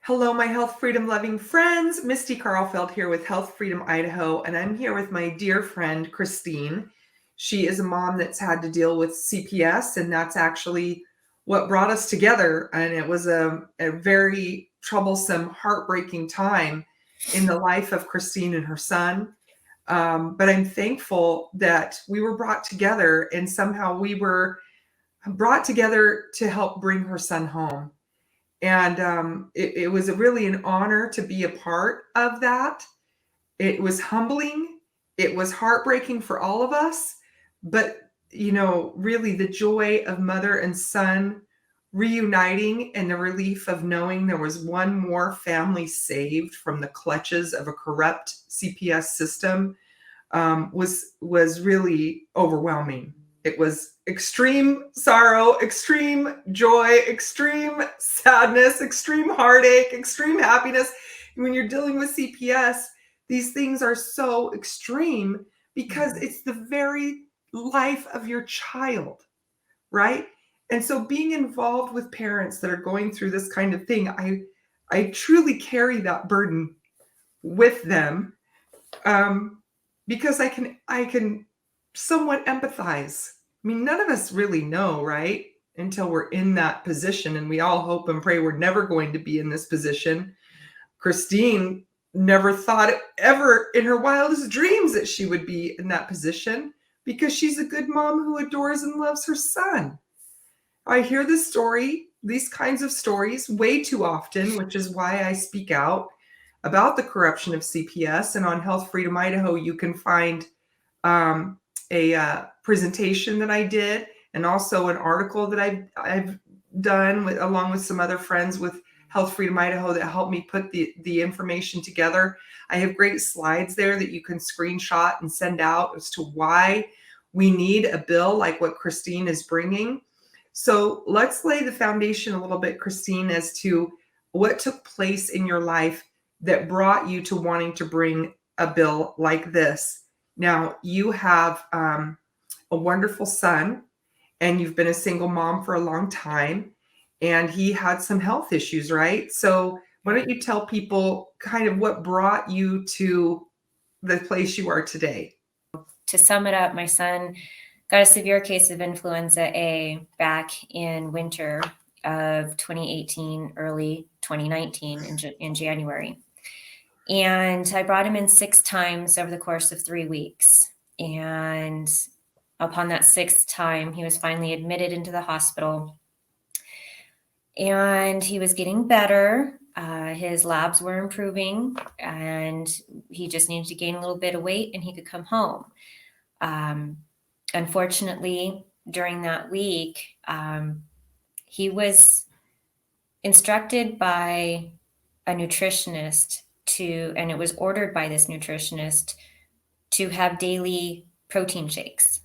Hello, my health freedom loving friends. Misty Carlfeld here with Health Freedom Idaho, and I'm here with my dear friend Christine. She is a mom that's had to deal with CPS, and that's actually what brought us together. And it was a very troublesome, heartbreaking time in the life of Christine and her son. But I'm thankful that we were brought together, and somehow we were brought together to help bring her son home. And it was really an honor to be a part of that. It was humbling. It was heartbreaking for all of us. But, really the joy of mother and son reuniting and the relief of knowing there was one more family saved from the clutches of a corrupt CPS system was really overwhelming. It was extreme sorrow, extreme joy, extreme sadness, extreme heartache, extreme happiness. When you're dealing with CPS, these things are so extreme because it's the very life of your child, right? And so being involved with parents that are going through this kind of thing, I truly carry that burden with them, because I can somewhat empathize. I mean, none of us really know, right? Until we're in that position, and we all hope and pray we're never going to be in this position. Christine never thought ever in her wildest dreams that she would be in that position because she's a good mom who adores and loves her son. I hear these kinds of stories way too often, which is why I speak out about the corruption of CPS. And on Health Freedom Idaho, you can find a presentation that I did, and also an article that I've done along with some other friends with Health Freedom Idaho that helped me put the information together. I have great slides there that you can screenshot and send out as to why we need a bill like what Christine is bringing. So let's lay the foundation a little bit, Christine, as to what took place in your life that brought you to wanting to bring a bill like this. Now, you have a wonderful son, and you've been a single mom for a long time, and he had some health issues, right? So why don't you tell people kind of what brought you to the place you are today? To sum it up, my son got a severe case of influenza A back in winter of 2018, early 2019 in January. And I brought him in 6 times over the course of 3 weeks. And upon that 6th time, he was finally admitted into the hospital. And he was getting better. His labs were improving, and he just needed to gain a little bit of weight and he could come home. Unfortunately, during that week, he was instructed by a nutritionist and it was ordered by this nutritionist to have daily protein shakes.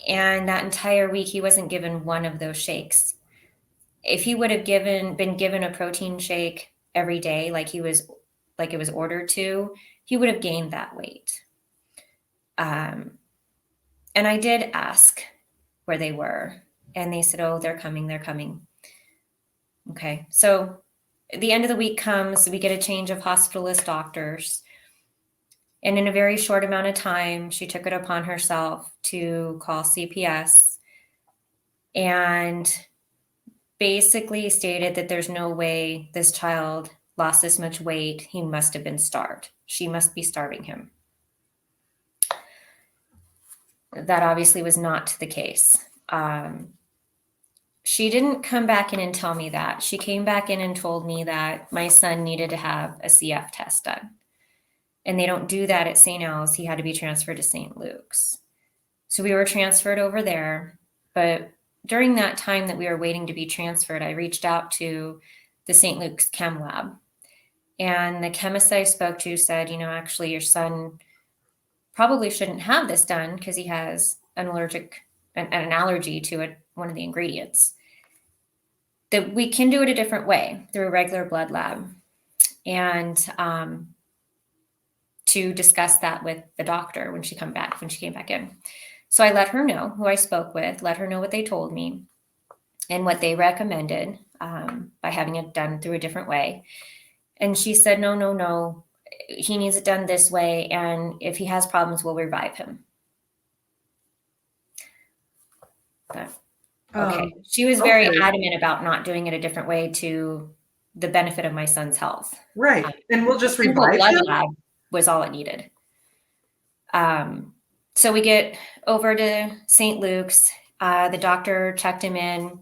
And that entire week, he wasn't given one of those shakes. If he would have been given a protein shake every day, like it was ordered to, he would have gained that weight. And I did ask where they were, and they said, "Oh, they're coming. Okay. So the end of the week comes, we get a change of hospitalist doctors. And in a very short amount of time, she took it upon herself to call CPS and basically stated that there's no way this child lost this much weight. He must have been starved. She must be starving him. That obviously was not the case. She didn't come back in and tell me that. She came back in and told me that my son needed to have a CF test done. And they don't do that at St. Al's. He had to be transferred to St. Luke's. So we were transferred over there. But during that time that we were waiting to be transferred, I reached out to the St. Luke's Chem Lab. And the chemist I spoke to said, actually your son probably shouldn't have this done because he has an allergy to one of the ingredients. That we can do it a different way through a regular blood lab. And to discuss that with the doctor when she came back in. So I let her know who I spoke with, let her know what they told me and what they recommended. by having it done through a different way. And she said, no, no, no, he needs it done this way. And if he has problems, we'll revive him. But, okay. She was very adamant about not doing it a different way to the benefit of my son's health. Right. And we'll just revive blood him? lab was all it needed. So we get over to St. Luke's. The doctor checked him in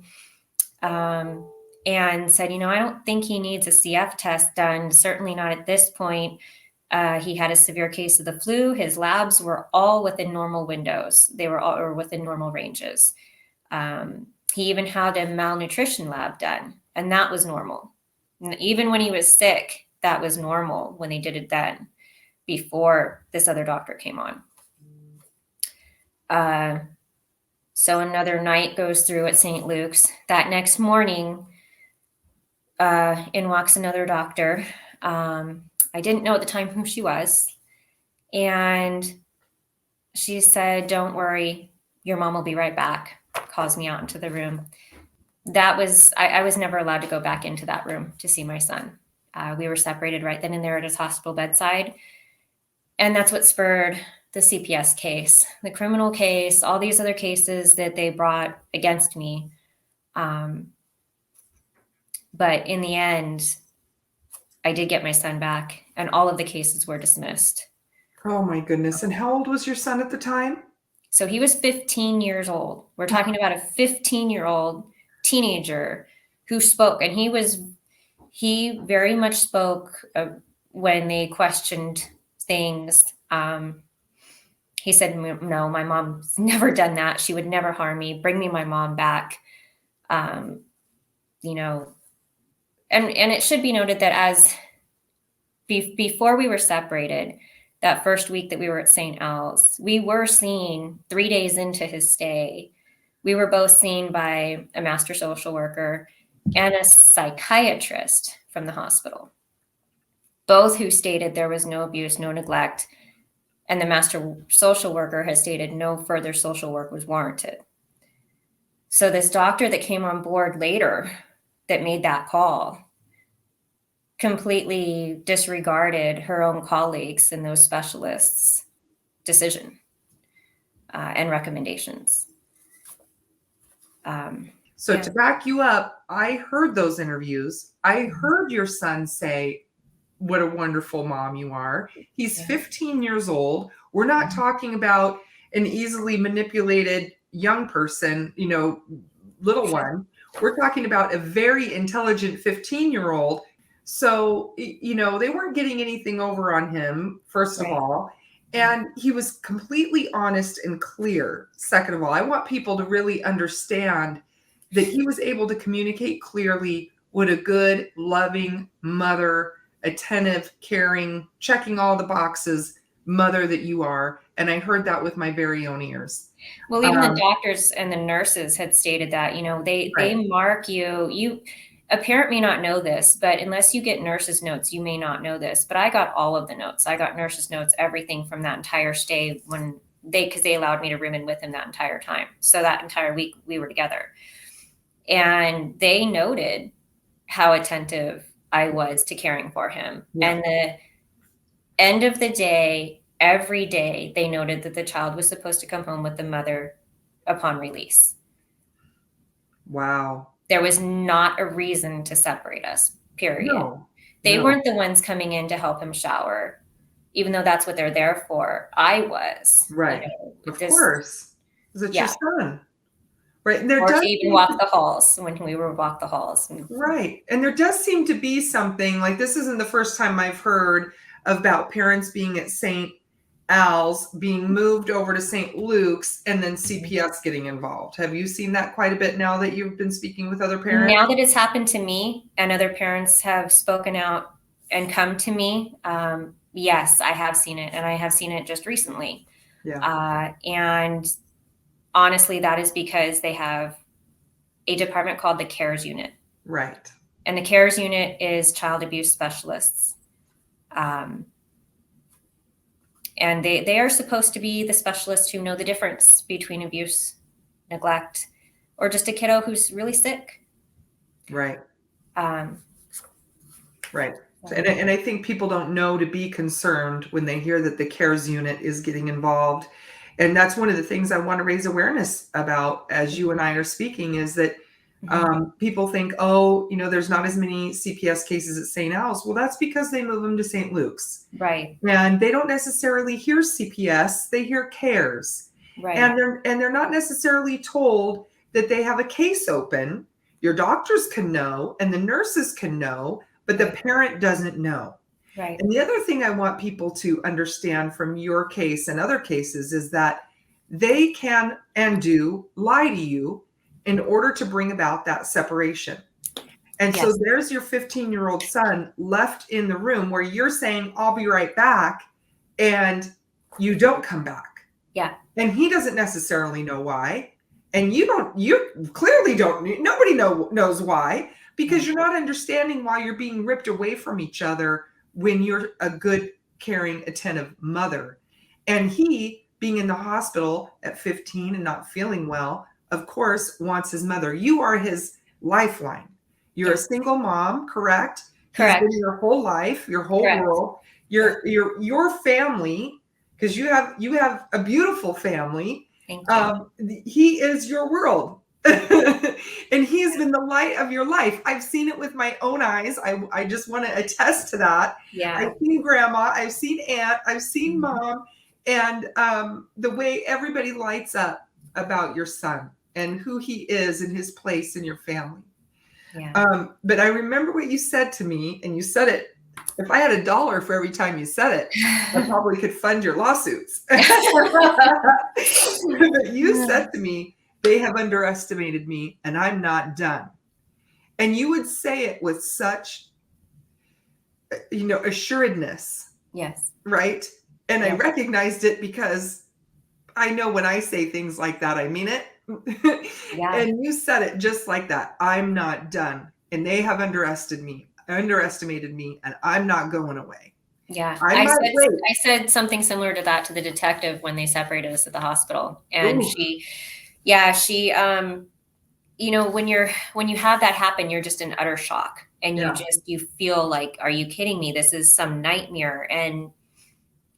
and said, I don't think he needs a CF test done. Certainly not at this point. He had a severe case of the flu. His labs were all within normal windows. They were all or within normal ranges. He even had a malnutrition lab done, and that was normal. And even when he was sick, that was normal when they did it then, before this other doctor came on. So another night goes through at St. Luke's. That next morning, in walks another doctor. I didn't know at the time who she was. And she said, don't worry, your mom will be right back. Calls me out into the room. That was, I was never allowed to go back into that room to see my son. We were separated right then and there at his hospital bedside. And that's what spurred the CPS case, the criminal case, all these other cases that they brought against me. But in the end, I did get my son back, and all of the cases were dismissed. Oh my goodness. And how old was your son at the time? So he was 15 years old. We're talking about a 15-year-old teenager who spoke, and he very much spoke when they questioned things. He said, no, my mom's never done that. She would never harm me. Bring me my mom back. And it should be noted that before we were separated, that first week that we were at St. Al's, we were seen 3 days into his stay. We were both seen by a master social worker and a psychiatrist from the hospital, both who stated there was no abuse, no neglect, and the master social worker has stated no further social work was warranted. So this doctor that came on board later that made that call completely disregarded her own colleagues and those specialists' decision and recommendations. So to back you up, I heard those interviews. I heard your son say, what a wonderful mom you are. He's 15 years old. We're not talking about an easily manipulated young person, little one. We're talking about a very intelligent 15-year-old. So, they weren't getting anything over on him, first of all. And he was completely honest and clear. Second of all, I want people to really understand that he was able to communicate clearly what a good, loving mother, attentive, caring, checking all the boxes mother that you are. And I heard that with my very own ears. Well, even the doctors and the nurses had stated that, they mark you. A parent may not know this, but unless you get nurses' notes, you may not know this. But I got all of the notes. I got nurses' notes, everything from that entire stay because they allowed me to room in with him that entire time. So that entire week we were together. And they noted how attentive I was to caring for him. Yeah. And the end of the day, every day, they noted that the child was supposed to come home with the mother upon release. Wow. There was not a reason to separate us, period. They weren't the ones coming in to help him shower, even though that's what they're there for. I was. Right. Of course. Because it's your son. Right. And or to even walk the halls when we were walk the halls. Right. And there does seem to be something like this isn't the first time I've heard about parents being at St. Al's, being moved over to St. Luke's, and then CPS getting involved. Have you seen that quite a bit now that you've been speaking with other parents? Now that it's happened to me and other parents have spoken out and come to me, yes, I have seen it. And I have seen it just recently. Yeah. And honestly, that is because they have a department called the CARES unit. Right. And the CARES unit is child abuse specialists. And they are supposed to be the specialists who know the difference between abuse, neglect, or just a kiddo who's really sick. Right. Um, Right. so, And I think people don't know to be concerned when they hear that the CARES unit is getting involved. And that's one of the things I want to raise awareness about as you and I are speaking is that people think, oh, there's not as many CPS cases at St. Al's. Well, that's because they move them to St. Luke's. right, And they don't necessarily hear CPS, they hear CARES. right, And they're not necessarily told that they have a case open. Your doctors can know and the nurses can know, but the right, parent doesn't know. right, And the other thing I want people to understand from your case and other cases is that they can and do lie to you in order to bring about that separation. And so yes, there's your 15-year-old son left in the room where you're saying, I'll be right back. And you don't come back. yeah, And he doesn't necessarily know why. And you clearly don't, nobody knows why, because you're not understanding why you're being ripped away from each other when you're a good, caring, attentive mother. And he, being in the hospital at 15 and not feeling well, of course, wants his mother. You are his lifeline. You're a yes, single mom, correct? He's correct, been your whole life, your whole correct, world. yeah, Your family, because you have a beautiful family. thank you. He is your world. And he has been the light of your life. I've seen it with my own eyes. I just want to attest to that. Yeah, I've seen grandma, I've seen aunt, I've seen mom, and the way everybody lights up about your son and who he is and his place in your family. yeah, But I remember what you said to me, and you said it. If I had $1 for every time you said it, I probably could fund your lawsuits. But you said to me, they have underestimated me and I'm not done. And you would say it with such, assuredness, yes, right? And I yes, recognized it because I know when I say things like that, I mean it. yeah. And you said it just like that. I'm not done. And they have underestimated me, and I'm not going away. Yeah, I might wait. I said something similar to that to the detective when they separated us at the hospital, and Ooh, she, when you have that happen, you're just in utter shock, and yeah, you feel like, are you kidding me? This is some nightmare. And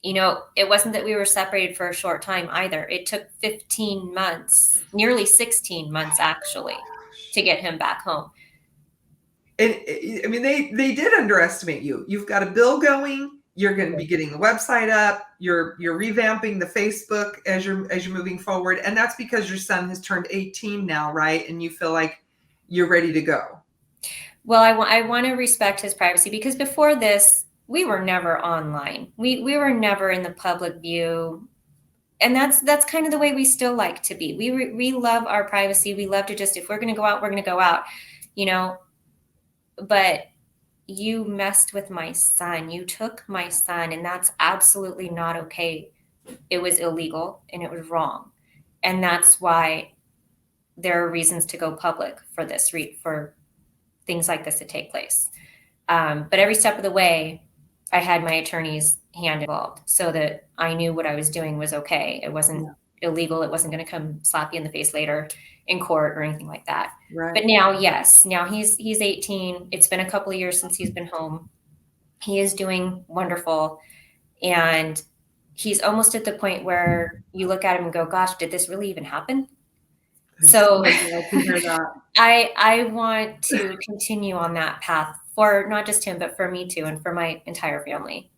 it wasn't that we were separated for a short time either. It took 15 months, nearly 16 months actually, to get him back home. and I mean they did underestimate you. You've got a bill going. You're going to be getting the website up. You're revamping the Facebook as you're moving forward, and that's because your son has turned 18 now, right? And you feel like you're ready to go. Well, I want to respect his privacy, because before this, we were never online. We were never in the public view. And that's kind of the way we still like to be. We love our privacy. We love to just, if we're going to go out, we're going to go out, but you messed with my son. You took my son, and that's absolutely not okay. It was illegal and it was wrong. And that's why there are reasons to go public for this, for things like this to take place. But every step of the way, I had my attorney's hand involved so that I knew what I was doing was okay. It wasn't illegal. It wasn't going to come slap you in the face later in court or anything like that. Right. But now, yes, now he's 18. It's been a couple of years since he's been home. He is doing wonderful. And he's almost at the point where you look at him and go, gosh, did this really even happen? So I want to continue on that path for not just him, but for me too, and for my entire family.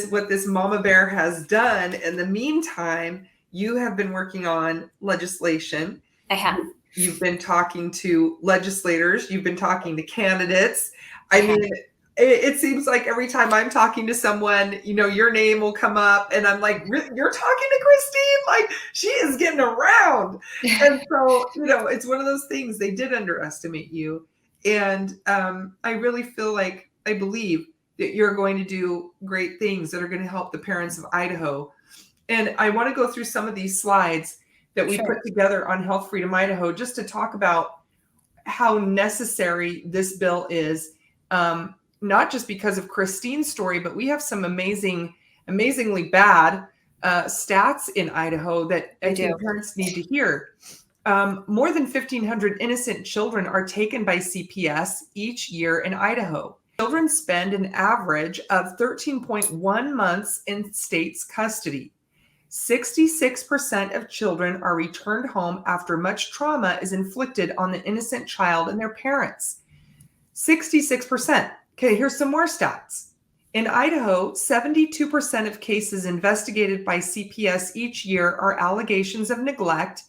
What this mama bear has done in the meantime, you have been working on legislation. I have. You've been talking to legislators. You've been talking to candidates. I mean, it seems like every time I'm talking to someone, your name will come up and I'm like, you're talking to Christine? Like, she is getting around. And so, it's one of those things. They did underestimate you. And I really feel like, I believe that you're going to do great things that are going to help the parents of Idaho. And I want to go through some of these slides that we put together on Health Freedom Idaho, just to talk about how necessary this bill is, not just because of Christine's story, but we have some amazingly bad stats in Idaho that I think parents need to hear. more than 1,500 innocent children are taken by CPS each year in Idaho. Children spend an average of 13.1 months in state's custody. 66% of children are returned home after much trauma is inflicted on the innocent child and their parents. 66%. Okay, here's some more stats. In Idaho, 72% of cases investigated by CPS each year are allegations of neglect,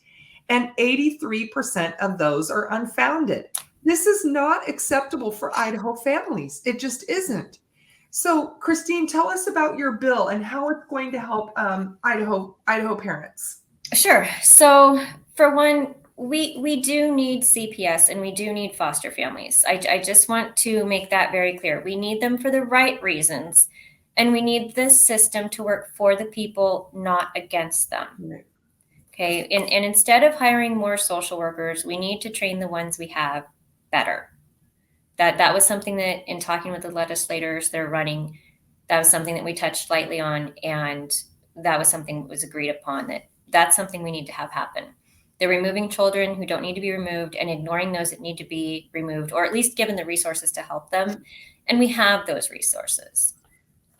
and 83% of those are unfounded. This is not acceptable for Idaho families. It just isn't. So, Christine, tell us about your bill and how it's going to help Idaho parents. Sure. So, for one, we do need CPS and we do need foster families. I just want to make that very clear. We need them for the right reasons, and we need this system to work for the people, not against them. Right. Okay. And instead of hiring more social workers, we need to train the ones we have better. That was something that, in talking with the legislators they're running, that was something that we touched lightly on, and that was something that was agreed upon, that's something we need to have happen. They're removing children who don't need to be removed and ignoring those that need to be removed, or at least given the resources to help them. And we have those resources.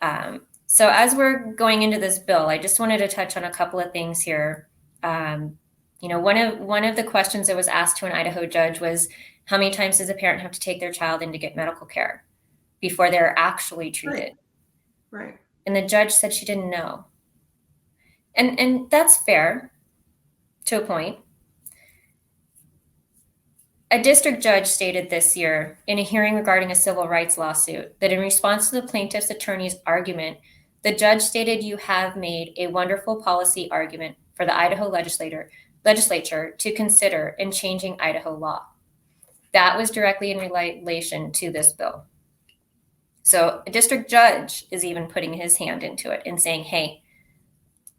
So as we're going into this bill, I just wanted to touch on a couple of things here. One of the questions that was asked to an Idaho judge was, how many times does a parent have to take their child in to get medical care before they're actually treated? Right. And the judge said she didn't know. And that's fair to a point. A district judge stated this year in a hearing regarding a civil rights lawsuit that in response to the plaintiff's attorney's argument, the judge stated, "You have made a wonderful policy argument for the Idaho legislature to consider in changing Idaho law." That was directly in relation to this bill. So a district judge is even putting his hand into it and saying, hey,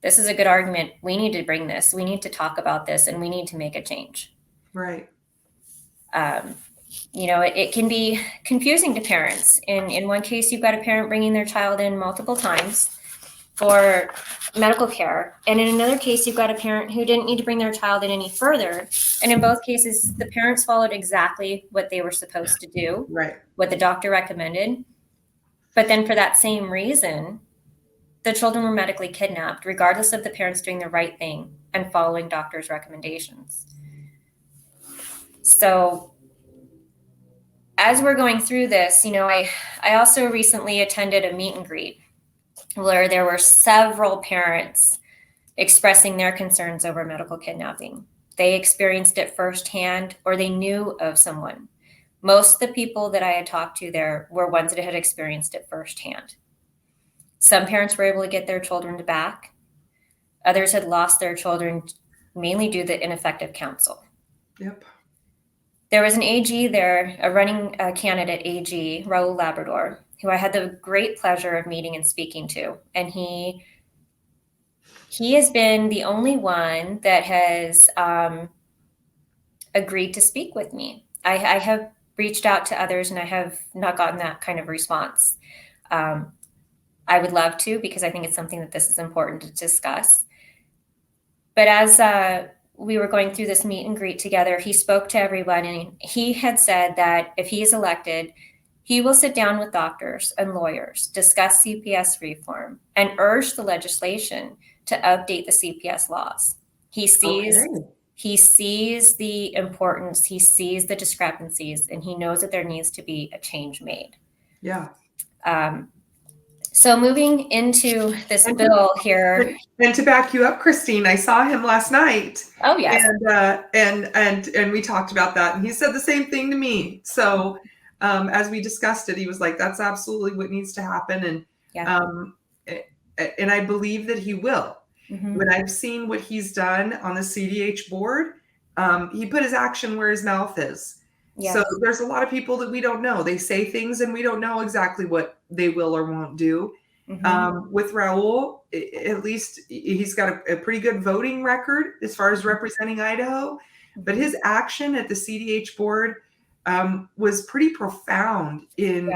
this is a good argument. We need to bring this. We need to talk about this, and we need to make a change. Right. It can be confusing to parents. In one case, you've got a parent bringing their child in multiple times for medical care. And in another case, you've got a parent who didn't need to bring their child in any further. And in both cases, the parents followed exactly what they were supposed to do, right, what the doctor recommended. But then for that same reason, the children were medically kidnapped, regardless of the parents doing the right thing and following doctors' recommendations. So as we're going through this, I also recently attended a meet and greet where there were several parents expressing their concerns over medical kidnapping. They experienced it firsthand, or they knew of someone. Most of the people that I had talked to there were ones that had experienced it firsthand. Some parents were able to get their children back. Others had lost their children mainly due to ineffective counsel. Yep. There was an AG there, a running candidate AG, Raul Labrador, who I had the great pleasure of meeting and speaking to. And he has been the only one that has agreed to speak with me. I have reached out to others, and I have not gotten that kind of response. I would love to, because I think it's something that this is important to discuss. But as we were going through this meet and greet together, he spoke to everyone, and he had said that if he is elected, he will sit down with doctors and lawyers, discuss CPS reform, and urge the legislation to update the CPS laws. He sees the importance, he sees the discrepancies, and he knows that there needs to be a change made. Yeah. So moving into this bill here. And to back you up, Christine, I saw him last night. Oh, yes. And we talked about that, and he said the same thing to me. So as we discussed it, he was like, that's absolutely what needs to happen. And I believe that he will. Mm-hmm. When I've seen what he's done on the CDH board, he put his action where his mouth is. Yes. So there's a lot of people that we don't know. They say things and we don't know exactly what they will or won't do. Mm-hmm. With Raul, at least he's got a pretty good voting record as far as representing Idaho, but his action at the CDH board was pretty profound in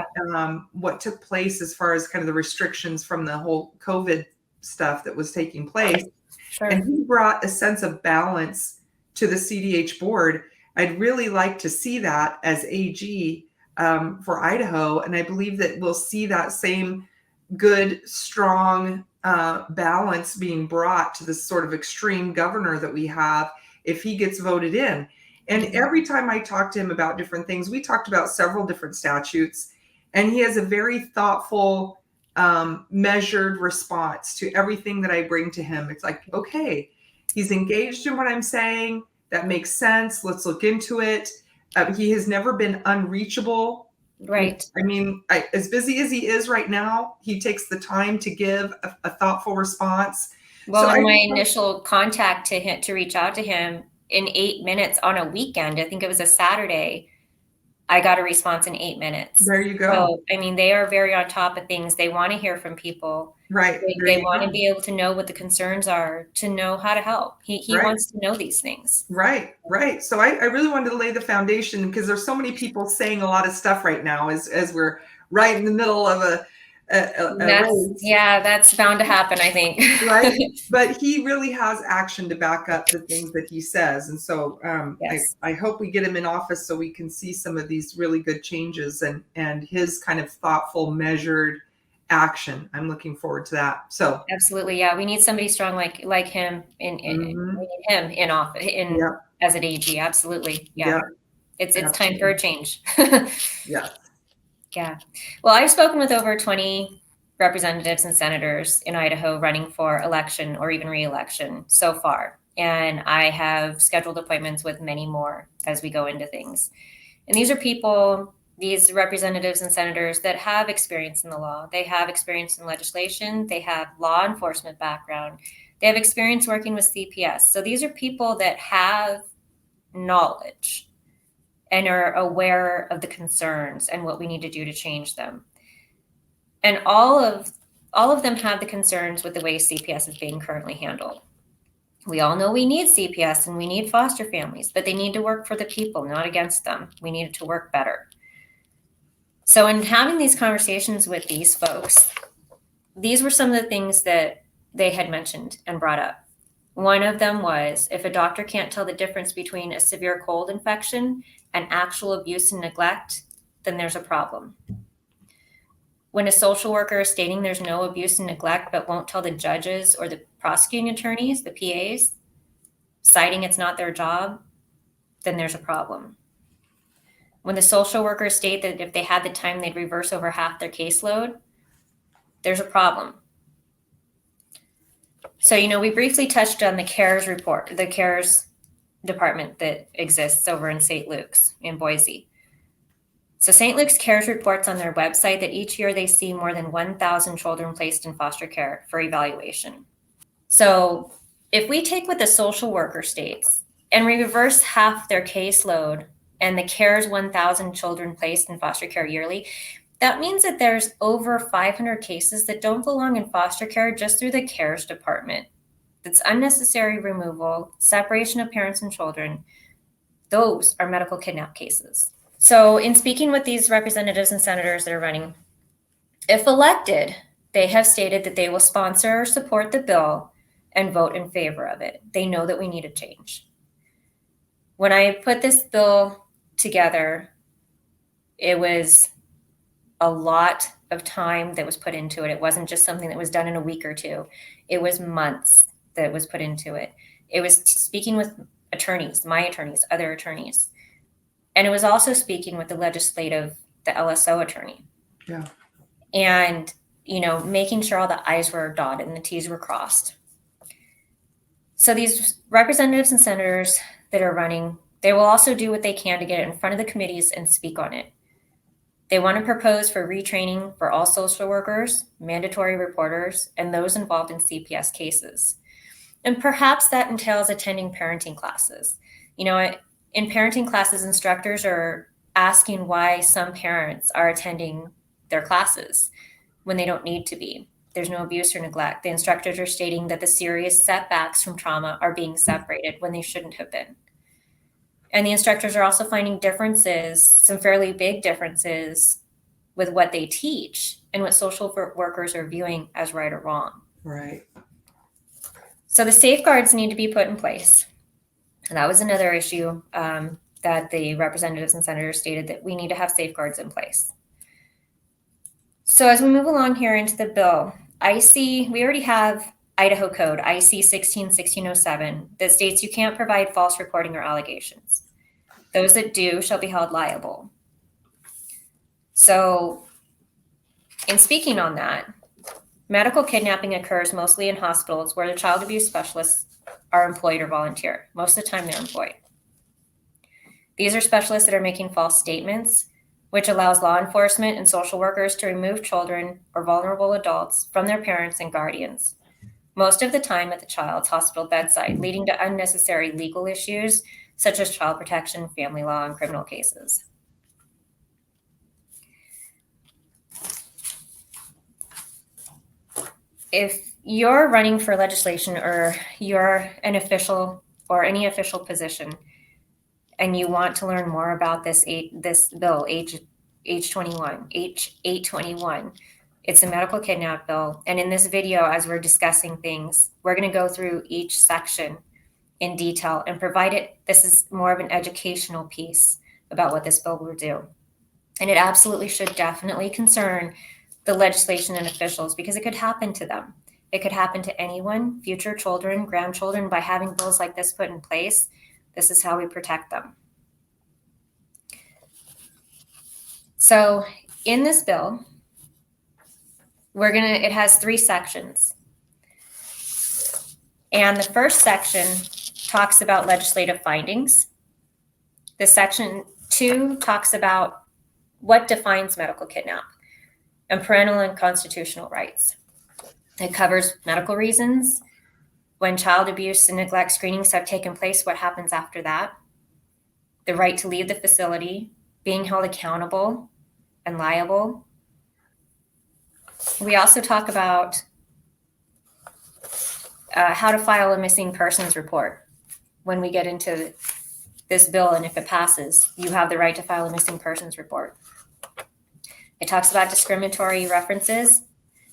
what took place as far as kind of the restrictions from the whole COVID stuff that was taking place. Sure. And he brought a sense of balance to the CDH board. I'd really like to see that as AG for Idaho. And I believe that we'll see that same good, strong balance being brought to this sort of extreme governor that we have if he gets voted in. And every time I talk to him about different things, we talked about several different statutes, and he has a very thoughtful, measured response to everything that I bring to him. It's like, okay, he's engaged in what I'm saying. That makes sense. Let's look into it. He has never been unreachable. Right. I mean, as busy as he is right now, he takes the time to give a thoughtful response. Well, so in my initial contact to him, to reach out to him in 8 minutes on a weekend, I think it was a Saturday, I got a response in 8 minutes. There you go. So, I mean, they are very on top of things. They want to hear from people. Right. They want to be able to know what the concerns are, to know how to help. He wants to know these things. Right. So I really wanted to lay the foundation, because there's so many people saying a lot of stuff right now as we're right in the middle of a race. Yeah, that's bound to happen, I think. Right. But he really has action to back up the things that he says. And so yes. I hope we get him in office so we can see some of these really good changes and his kind of thoughtful, measured action. I'm looking forward to that. So absolutely. Yeah. We need somebody strong like him we need him in office as an AG. Absolutely. Yeah. It's time for a change. Yeah. Yeah. Well, I've spoken with over 20 representatives and senators in Idaho running for election or even re-election so far. And I have scheduled appointments with many more as we go into things. And these are people, these representatives and senators that have experience in the law. They have experience in legislation. They have law enforcement background. They have experience working with CPS. So these are people that have knowledge and are aware of the concerns and what we need to do to change them. And all of them have the concerns with the way CPS is being currently handled. We all know we need CPS and we need foster families, but they need to work for the people, not against them. We need it to work better. So in having these conversations with these folks, these were some of the things that they had mentioned and brought up. One of them was, if a doctor can't tell the difference between a severe cold infection and actual abuse and neglect, then there's a problem. When a social worker is stating there's no abuse and neglect, but won't tell the judges or the prosecuting attorneys, the PAs, citing it's not their job, then there's a problem. When the social workers state that if they had the time, they'd reverse over half their caseload, there's a problem. So, we briefly touched on the CARES report, the CARES department that exists over in St. Luke's in Boise. So St. Luke's CARES reports on their website that each year they see more than 1,000 children placed in foster care for evaluation. So if we take what the social worker states and we reverse half their caseload and the CARES 1,000 children placed in foster care yearly, that means that there's over 500 cases that don't belong in foster care just through the CARES department. That's unnecessary removal, separation of parents and children. Those are medical kidnap cases. So in speaking with these representatives and senators that are running, if elected, they have stated that they will sponsor or support the bill and vote in favor of it. They know that we need a change. When I put this bill together, it was a lot of time that was put into it. It wasn't just something that was done in a week or two. It was months that was put into it. It was speaking with attorneys, my attorneys, other attorneys. And it was also speaking with the LSO attorney. Yeah. And, making sure all the I's were dotted and the T's were crossed. So these representatives and senators that are running, they will also do what they can to get it in front of the committees and speak on it. They want to propose for retraining for all social workers, mandatory reporters, and those involved in CPS cases. And perhaps that entails attending parenting classes. In parenting classes, instructors are asking why some parents are attending their classes when they don't need to be. There's no abuse or neglect. The instructors are stating that the serious setbacks from trauma are being separated when they shouldn't have been. And the instructors are also finding differences, some fairly big differences, with what they teach and what social workers are viewing as right or wrong. Right. So the safeguards need to be put in place. And that was another issue that the representatives and senators stated, that we need to have safeguards in place. So as we move along here into the bill, we already have Idaho Code, IC 16-1607, that states you can't provide false reporting or allegations. Those that do shall be held liable. So in speaking on that, medical kidnapping occurs mostly in hospitals where the child abuse specialists are employed or volunteer. Most of the time they're employed. These are specialists that are making false statements, which allows law enforcement and social workers to remove children or vulnerable adults from their parents and guardians, most of the time at the child's hospital bedside, leading to unnecessary legal issues such as child protection, family law, and criminal cases. If you're running for legislation, or you're an official or any official position, and you want to learn more about this bill, H821, it's a medical kidnap bill. And in this video, as we're discussing things, we're going to go through each section in detail and this is more of an educational piece about what this bill will do. And it absolutely should definitely concern the legislation and officials, because it could happen to them. It could happen to anyone, future children, grandchildren. By having bills like this put in place, this is how we protect them. So in this bill, it has 3 sections. And the first section talks about legislative findings. The section 2 talks about what defines medical kidnap and parental and constitutional rights. It covers medical reasons, when child abuse and neglect screenings have taken place, what happens after that, the right to leave the facility, being held accountable and liable. We also talk about how to file a missing persons report. When we get into this bill, and if it passes, you have the right to file a missing persons report. It talks about discriminatory references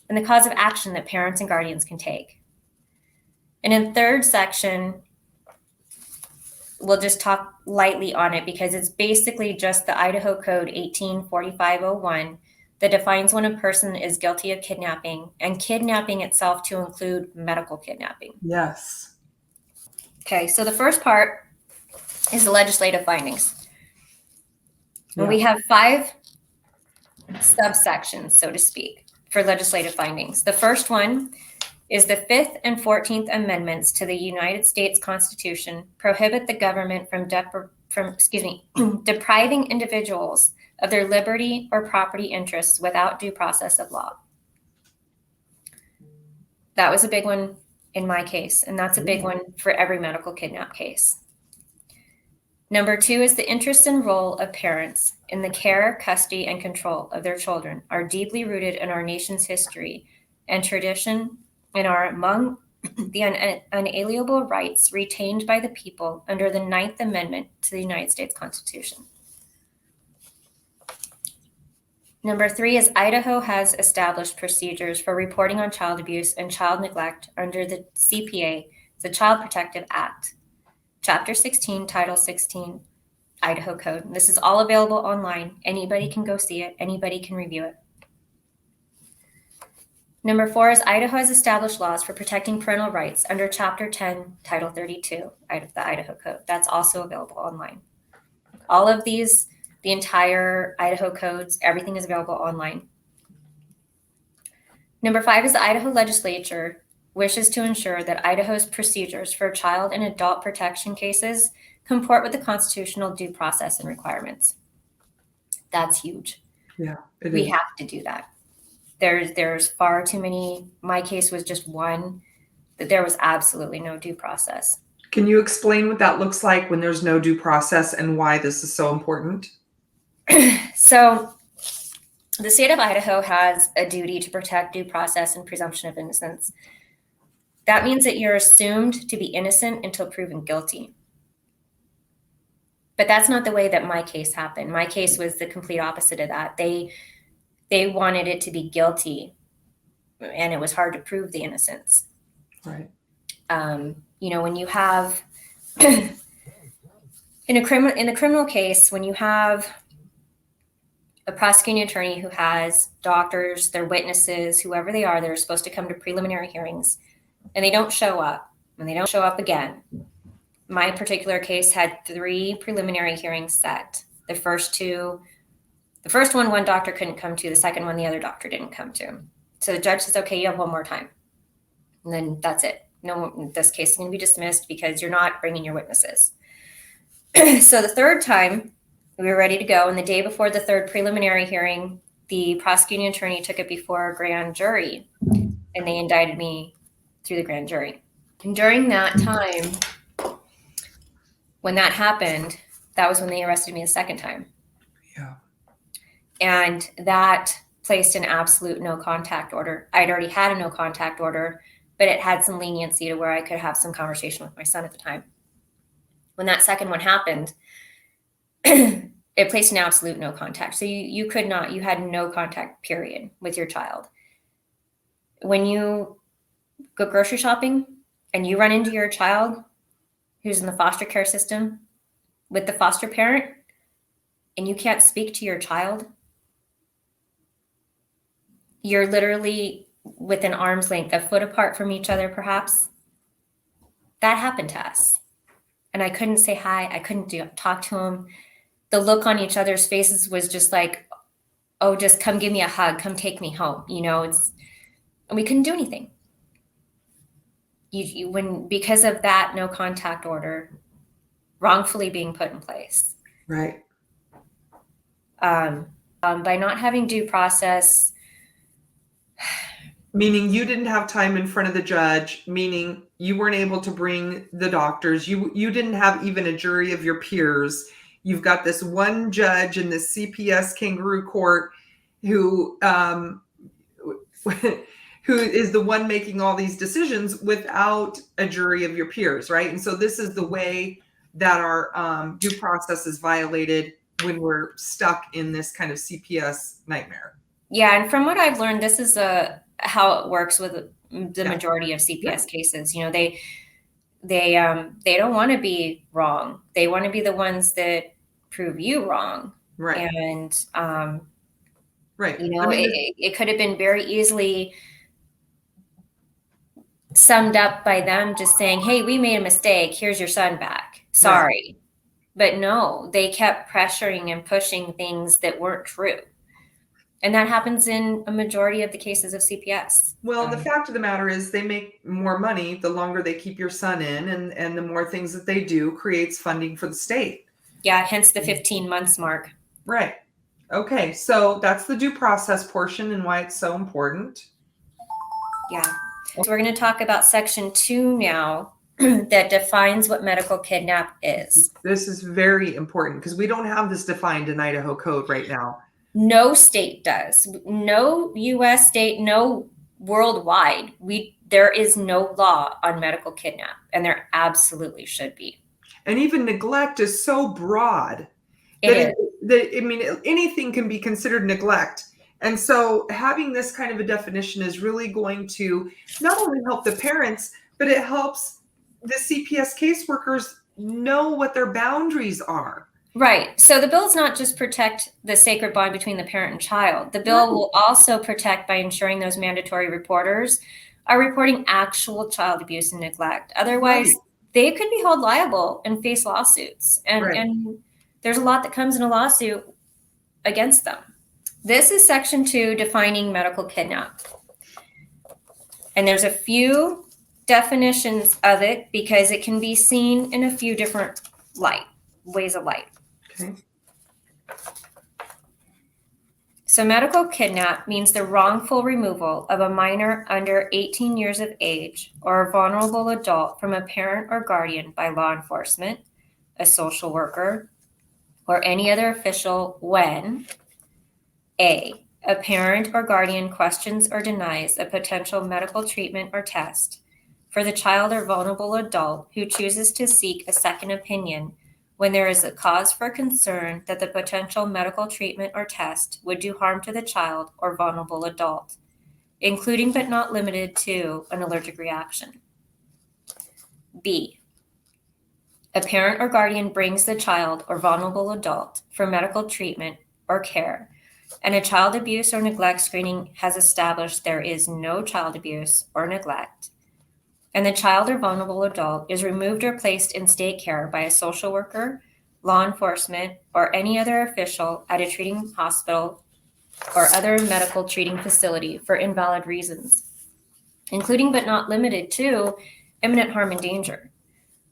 and the cause of action that parents and guardians can take. And in third section, we'll just talk lightly on it, because it's basically just the Idaho Code 184501 that defines when a person is guilty of kidnapping, and kidnapping itself to include medical kidnapping. Yes. Okay, so the first part is the legislative findings. And we have 5 subsections, so to speak, for legislative findings. The first one is the 5th and 14th Amendments to the United States Constitution prohibit the government from depriving individuals of their liberty or property interests without due process of law. That was a big one in my case, and that's a big one for every medical kidnap case. Number 2 is the interest and role of parents in the care, custody, and control of their children are deeply rooted in our nation's history and tradition, and are among the unalienable rights retained by the people under the 9th Amendment to the United States Constitution. Number 3 is Idaho has established procedures for reporting on child abuse and child neglect under the CPA, the Child Protective Act, Chapter 16, Title 16, Idaho Code. This is all available online. Anybody can go see it. Anybody can review it. Number 4 is Idaho has established laws for protecting parental rights under Chapter 10, Title 32 of the Idaho Code. That's also available online. All of these, the entire Idaho codes, everything is available online. Number 5 is the Idaho legislature wishes to ensure that Idaho's procedures for child and adult protection cases comport with the constitutional due process and requirements. That's huge. Yeah, we have to do that. There's far too many. My case was just one, that there was absolutely no due process. Can you explain what that looks like when there's no due process and why this is so important? So the state of Idaho has a duty to protect due process and presumption of innocence. That means that you're assumed to be innocent until proven guilty. But that's not the way that my case happened. My case was the complete opposite of that. They wanted it to be guilty, and it was hard to prove the innocence. Right. When you have In a criminal case, when you have a prosecuting attorney who has doctors, their witnesses, whoever they are, they're supposed to come to preliminary hearings, and they don't show up, and they don't show up again. My particular case had 3 preliminary hearings set. The first one doctor couldn't come to. The second one, the other doctor didn't come to. So the judge says, okay, you have one more time. And then that's it. No, this case is going to be dismissed because you're not bringing your witnesses. So the third time, we were ready to go. And the day before the third preliminary hearing, the prosecuting attorney took it before a grand jury, and they indicted me through the grand jury. And during that time, when that happened, that was when they arrested me the second time. Yeah. And that placed an absolute no contact order. I'd already had a no contact order, but it had some leniency to where I could have some conversation with my son at the time. When that second one happened, it placed an absolute no contact. So you had no contact, period, with your child. When you go grocery shopping and you run into your child who's in the foster care system with the foster parent, and you can't speak to your child, you're literally within arm's length, a foot apart from each other, perhaps. That happened to us. And I couldn't say hi. I couldn't talk to him. The look on each other's faces was just like, oh, just come give me a hug. Come take me home. And we couldn't do anything. Because of that no contact order wrongfully being put in place. Right. By not having due process. Meaning you didn't have time in front of the judge, meaning you weren't able to bring the doctors. You didn't have even a jury of your peers. You've got this one judge in this CPS kangaroo court who is the one making all these decisions without a jury of your peers, right? And so this is the way that our due process is violated when we're stuck in this kind of CPS nightmare. Yeah, and from what I've learned, this is how it works with the majority of CPS cases. They don't want to be wrong. They want to be the ones that prove you wrong. Right. And right. It could have been very easily summed up by them just saying, hey, we made a mistake. Here's your son back. Sorry. Right. But no, they kept pressuring and pushing things that weren't true. And that happens in a majority of the cases of CPS. Well, the fact of the matter is they make more money the longer they keep your son in, and the more things that they do creates funding for the state. Yeah, hence the 15 months mark. Right. Okay, so that's the due process portion and why it's so important. Yeah. So we're going to talk about Section 2 now that defines what medical kidnap is. This is very important because we don't have this defined in Idaho code right now. No state does. No U.S. state, no worldwide. There is no law on medical kidnap, and there absolutely should be. And even neglect is so broad that anything can be considered neglect. And so having this kind of a definition is really going to not only help the parents, but it helps the CPS caseworkers know what their boundaries are. Right. So the bill does not just protect the sacred bond between the parent and child. The bill will also protect by ensuring those mandatory reporters are reporting actual child abuse and neglect. Otherwise, they could be held liable and face lawsuits. And there's a lot that comes in a lawsuit against them. This is Section 2 defining medical kidnap. And there's a few definitions of it because it can be seen in a few different ways of light. Okay. So medical kidnap means the wrongful removal of a minor under 18 years of age or a vulnerable adult from a parent or guardian by law enforcement, a social worker, or any other official when A, a parent or guardian questions or denies a potential medical treatment or test for the child or vulnerable adult who chooses to seek a second opinion when there is a cause for concern that the potential medical treatment or test would do harm to the child or vulnerable adult, including but not limited to an allergic reaction. B, A parent or guardian brings the child or vulnerable adult for medical treatment or care, and a child abuse or neglect screening has established there is no child abuse or neglect, and the child or vulnerable adult is removed or placed in state care by a social worker, law enforcement, or any other official at a treating hospital or other medical treating facility for invalid reasons, including but not limited to imminent harm and danger,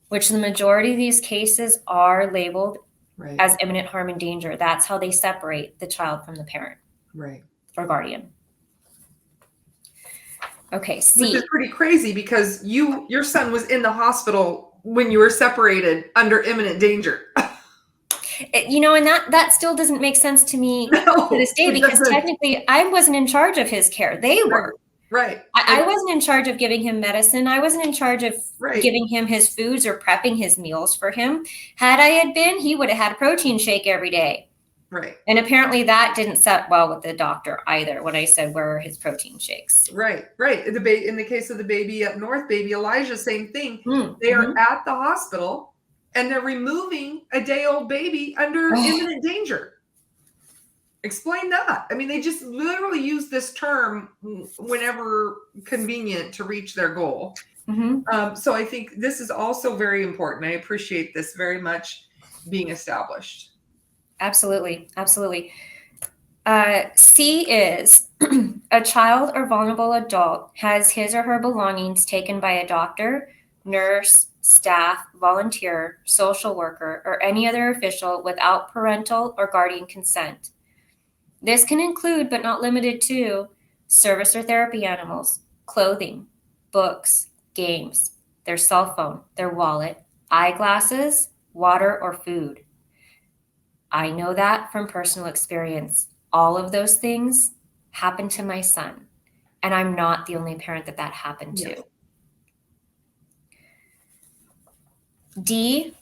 which the majority of these cases are labeled Right. as imminent harm and danger. That's how they separate the child from the parent Right. or guardian. Okay, C. Which is pretty crazy because your son was in the hospital when you were separated under imminent danger. And that still doesn't make sense to me to this day, because technically I wasn't in charge of his care. They were. Right. I wasn't in charge of giving him medicine. I wasn't in charge of giving him his foods or prepping his meals for him. Had I had been, he would have had a protein shake every day. Right. And apparently that didn't set well with the doctor either when I said, where are his protein shakes? Right. In the case of the baby up north, baby Elijah, same thing. Mm-hmm. They are at the hospital and they're removing a day-old baby under imminent danger. Explain that. I mean, they just literally use this term whenever convenient to reach their goal. Mm-hmm. So I think this is also very important. I appreciate this very much being established. Absolutely. Absolutely. C is a child or vulnerable adult has his or her belongings taken by a doctor, nurse, staff, volunteer, social worker, or any other official without parental or guardian consent. This can include, but not limited to, service or therapy animals, clothing, books, games, their cell phone, their wallet, eyeglasses, water, or food. I know that from personal experience. All of those things happened to my son, and I'm not the only parent that happened to. D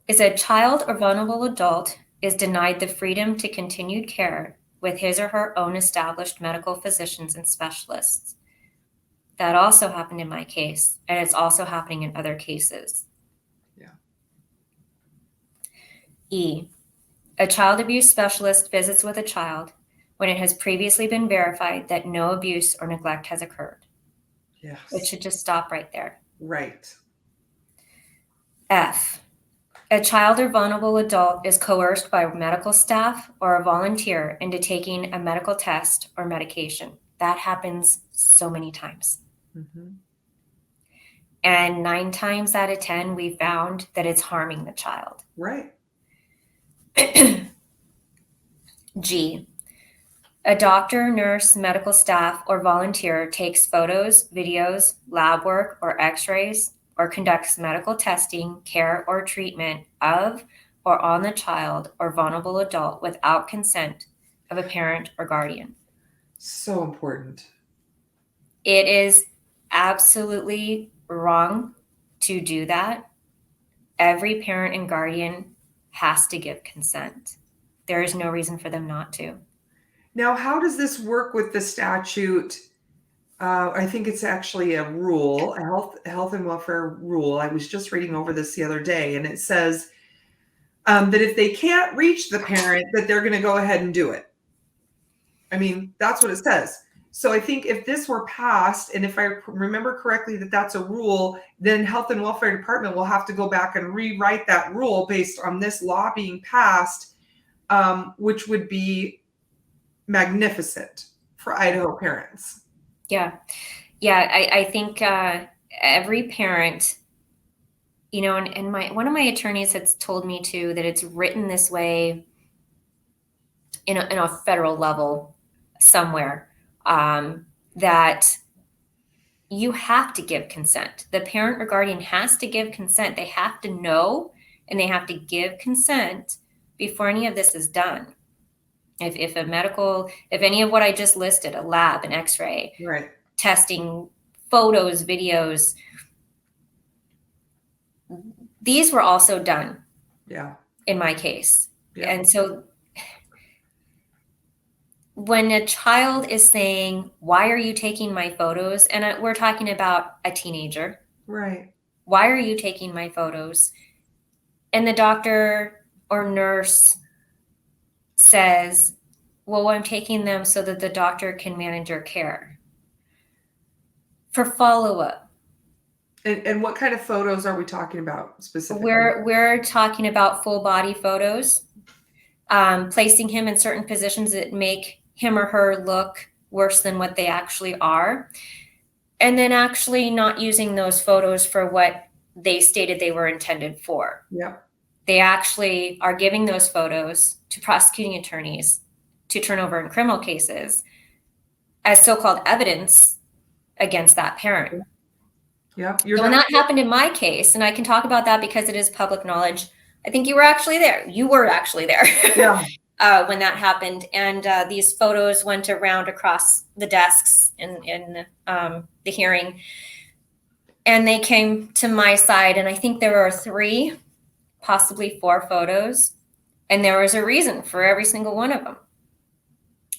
is a child or vulnerable adult is denied the freedom to continued care with his or her own established medical physicians and specialists. That also happened in my case, and it's also happening in other cases. Yeah. E, a child abuse specialist visits with a child when it has previously been verified that no abuse or neglect has occurred. Yes. It should just stop right there. Right. F, a child or vulnerable adult is coerced by medical staff or a volunteer into taking a medical test or medication. That happens so many times. Mm-hmm. And 9 times out of 10, we found that it's harming the child. Right. G, a doctor, nurse, medical staff, or volunteer takes photos, videos, lab work, or x-rays, or conducts medical testing, care, or treatment of or on the child or vulnerable adult without consent of a parent or guardian. So important. It is absolutely wrong to do that. Every parent and guardian has to give consent. There is no reason for them not to. Now, how does this work with the statute? I think it's actually a rule, a health and welfare rule. I was just reading over this the other day, and it says that if they can't reach the parent, that they're going to go ahead and do it. I mean, that's what it says. So I think if this were passed, and if I remember correctly that that's a rule, then Health and Welfare Department will have to go back and rewrite that rule based on this law being passed, which would be magnificent for Idaho parents. Yeah. I think every parent, and one of my attorneys has told me too that it's written this way in a federal level somewhere, that you have to give consent. The parent or guardian has to give consent. They have to know and they have to give consent before any of this is done. If any of what I just listed, a lab, an x-ray, right, testing, photos, videos, these were also done. Yeah. In my case. Yeah. And so when a child is saying, why are you taking my photos? And we're talking about a teenager. Right. Why are you taking my photos? And the doctor or nurse says, well, I'm taking them so that the doctor can manage your care. For follow-up. And what kind of photos are we talking about specifically? We're talking about full body photos, placing him in certain positions that make him or her look worse than what they actually are, and then actually not using those photos for what they stated they were intended for. Yeah. They actually are giving those photos to prosecuting attorneys to turn over in criminal cases as so-called evidence against that parent. Yeah. So when that happened in my case, and I can talk about that because it is public knowledge, I think you were actually there. You were actually there. Yeah. When that happened. And these photos went around across the desks in the hearing. And they came to my side, and I think there were 3, possibly 4 photos. And there was a reason for every single one of them.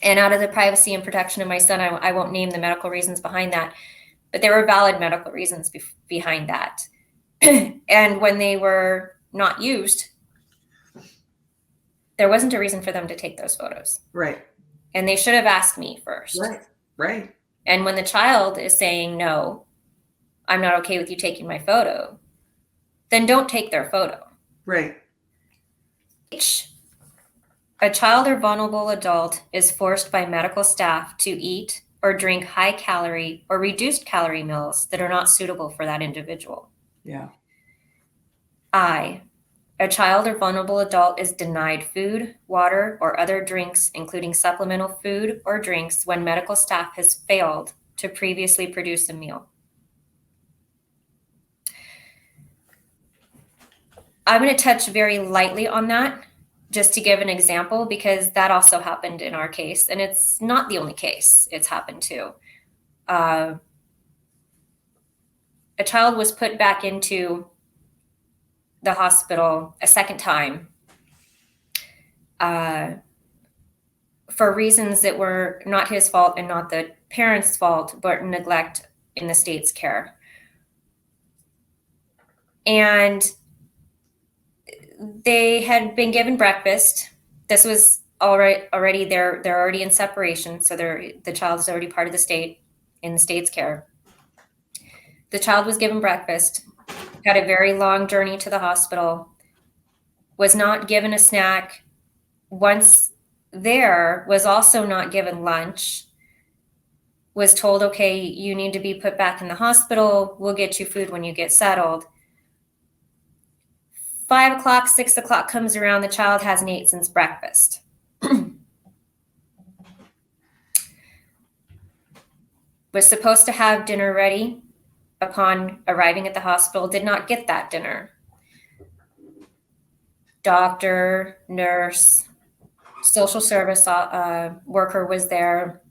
And out of the privacy and protection of my son, I won't name the medical reasons behind that, but there were valid medical reasons behind that. And when they were not used, there wasn't a reason for them to take those photos. Right. And they should have asked me first. Right. And when the child is saying, no, I'm not okay with you taking my photo, then don't take their photo. Right. A child or vulnerable adult is forced by medical staff to eat or drink high calorie or reduced calorie meals that are not suitable for that individual. Yeah. A child or vulnerable adult is denied food, water, or other drinks, including supplemental food or drinks, when medical staff has failed to previously produce a meal. I'm going to touch very lightly on that just to give an example, because that also happened in our case, and it's not the only case it's happened to. A child was put back into the hospital a second time for reasons that were not his fault and not the parents' fault, but neglect in the state's care. And they had been given breakfast. This was already they're already in separation, so the child is already part of the state in the state's care. The child was given breakfast, had a very long journey to the hospital, was not given a snack. Once there, was also not given lunch, was told, okay, you need to be put back in the hospital. We'll get you food when you get settled. 5 o'clock, 6 o'clock comes around. The child hasn't ate since breakfast. Was supposed to have dinner ready upon arriving at the hospital, did not get that dinner. Doctor, nurse, social service worker was there.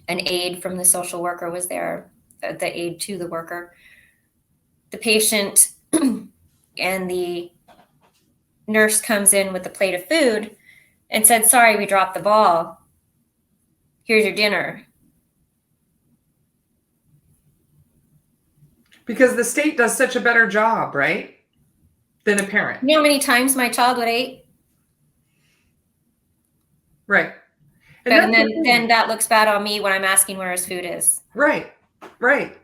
An aide from the social worker was there, the aide to the worker. The patient and the nurse comes in with a plate of food and said, sorry, we dropped the ball. Here's your dinner. Because the state does such a better job, right? Than a parent. You know how many times my child would eat? Right. And then that looks bad on me when I'm asking where his food is. Right.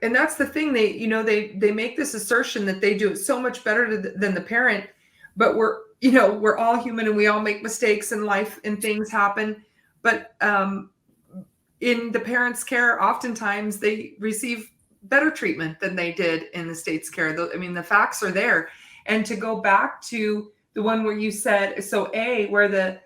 And that's the thing. They make this assertion that they do it so much better than the parent, but we're all human and we all make mistakes in life and things happen. But in the parent's care, oftentimes they receive better treatment than they did in the state's care. The facts are there. And to go back to the one where you said, so where the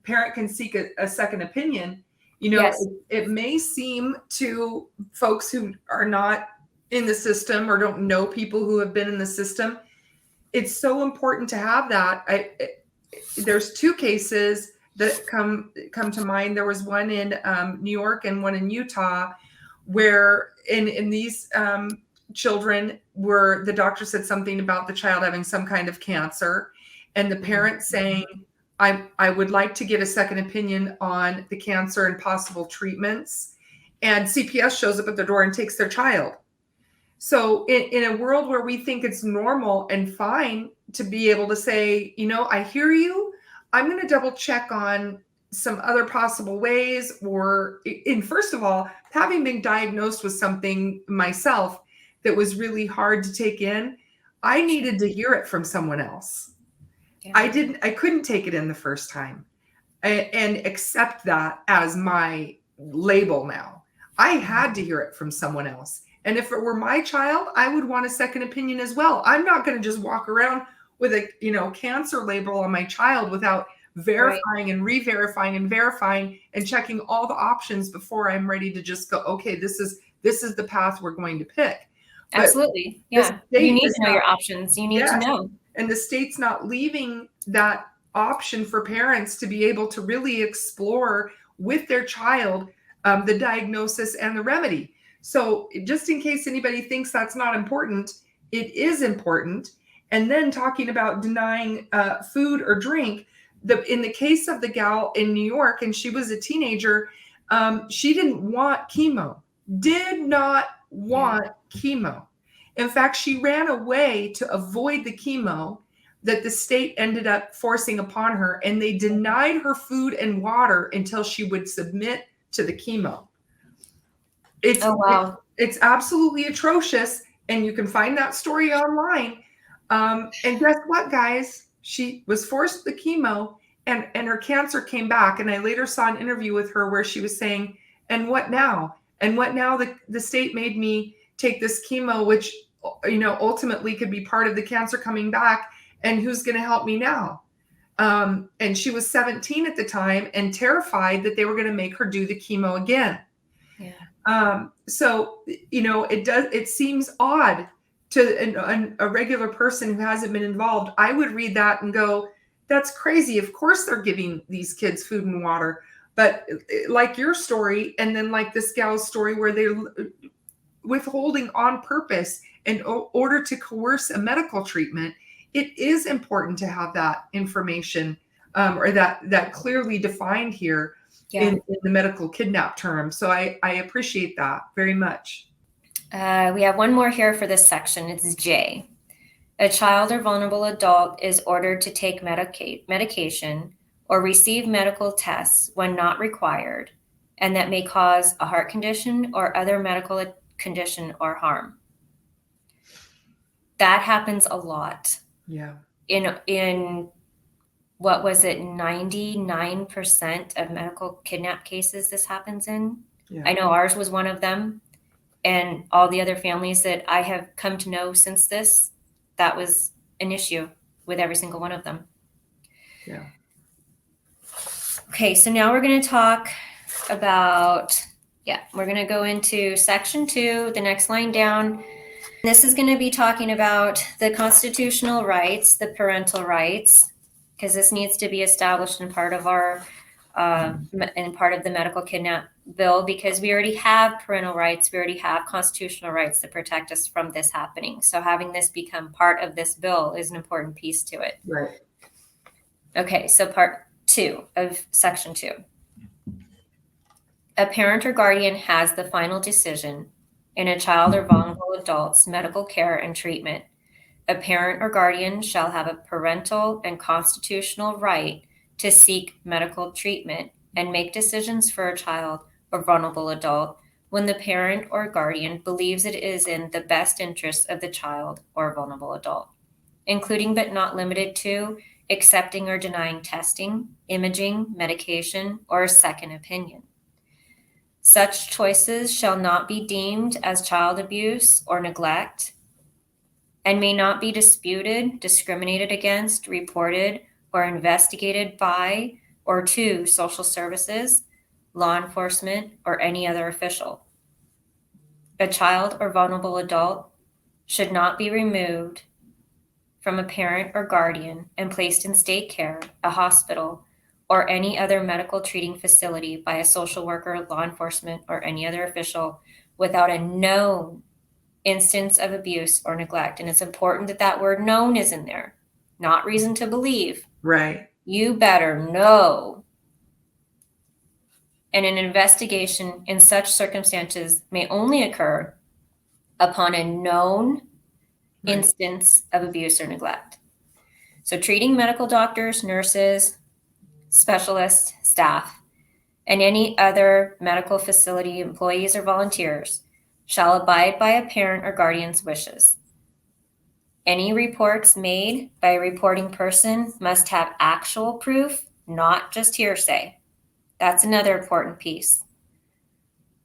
parent can seek a second opinion, Yes. it may seem to folks who are not in the system or don't know people who have been in the system, it's so important to have that. There's 2 cases that come to mind. There was one in New York and one in Utah, where in these children the doctor said something about the child having some kind of cancer, and the parent saying, I would like to get a second opinion on the cancer and possible treatments. And CPS shows up at their door and takes their child. So in a world where we think it's normal and fine to be able to say, I hear you, I'm going to double check on some other possible ways, or in first of all, having been diagnosed with something myself that was really hard to take in, I needed to hear it from someone else. Yeah. I couldn't take it in the first time and accept that as my label now. I had to hear it from someone else. And if it were my child, I would want a second opinion as well. I'm not going to just walk around with a, cancer label on my child without verifying and re-verifying and verifying and checking all the options before I'm ready to just go, okay, this is the path we're going to pick. But absolutely. Yeah. You need to know your options. You need to know. And the state's not leaving that option for parents to be able to really explore with their child the diagnosis and the remedy. So just in case anybody thinks that's not important, it is important. And then talking about denying food or drink, in the case of the gal in New York, and she was a teenager, she didn't want chemo, did not want chemo. In fact, she ran away to avoid the chemo that the state ended up forcing upon her, and they denied her food and water until she would submit to the chemo. It's absolutely atrocious, and you can find that story online. And guess what, guys? She was forced the chemo, and her cancer came back. And I later saw an interview with her where she was saying, "And what now? And what now? The state made me take this chemo, which ultimately could be part of the cancer coming back. And who's going to help me now?" And she was 17 at the time and terrified that they were going to make her do the chemo again. Yeah. So, it seems odd to a regular person who hasn't been involved. I would read that and go, that's crazy. Of course they're giving these kids food and water. But like your story, and then like this gal's story where they're withholding on purpose in order to coerce a medical treatment, it is important to have that information or that clearly defined here in the medical kidnap term. So I appreciate that very much. We have one more here for this section. It's J. A child or vulnerable adult is ordered to take medication or receive medical tests when not required, and that may cause a heart condition or other medical condition or harm. That happens a lot. Yeah. In what was it, 99% of medical kidnap cases this happens in? Yeah. I know ours was one of them. And all the other families that I have come to know since this, that was an issue with every single one of them. Yeah. Okay, so now we're going to talk about, we're going to go into section 2, the next line down. This is going to be talking about the constitutional rights, the parental rights, because this needs to be established in part of our, in part of the medical kidnap bill, because we already have parental rights, we already have constitutional rights that protect us from this happening. So having this become part of this bill is an important piece to it. Right. Okay, so part 2 of section 2. A parent or guardian has the final decision in a child or vulnerable adult's medical care and treatment. A parent or guardian shall have a parental and constitutional right to seek medical treatment and make decisions for a child or vulnerable adult when the parent or guardian believes it is in the best interest of the child or vulnerable adult, including but not limited to accepting or denying testing, imaging, medication, or a second opinion. Such choices shall not be deemed as child abuse or neglect and may not be disputed, discriminated against, reported, or investigated by or to social services, law enforcement, or any other official. A child or vulnerable adult should not be removed from a parent or guardian and placed in state care, a hospital, or any other medical treating facility by a social worker, law enforcement, or any other official without a known instance of abuse or neglect. And it's important that that word known is in there, not reason to believe. Right. You better know. And an investigation in such circumstances may only occur upon a known instance of abuse or neglect. So treating medical doctors, nurses, specialists, staff, and any other medical facility employees or volunteers shall abide by a parent or guardian's wishes. Any reports made by a reporting person must have actual proof, not just hearsay. That's another important piece.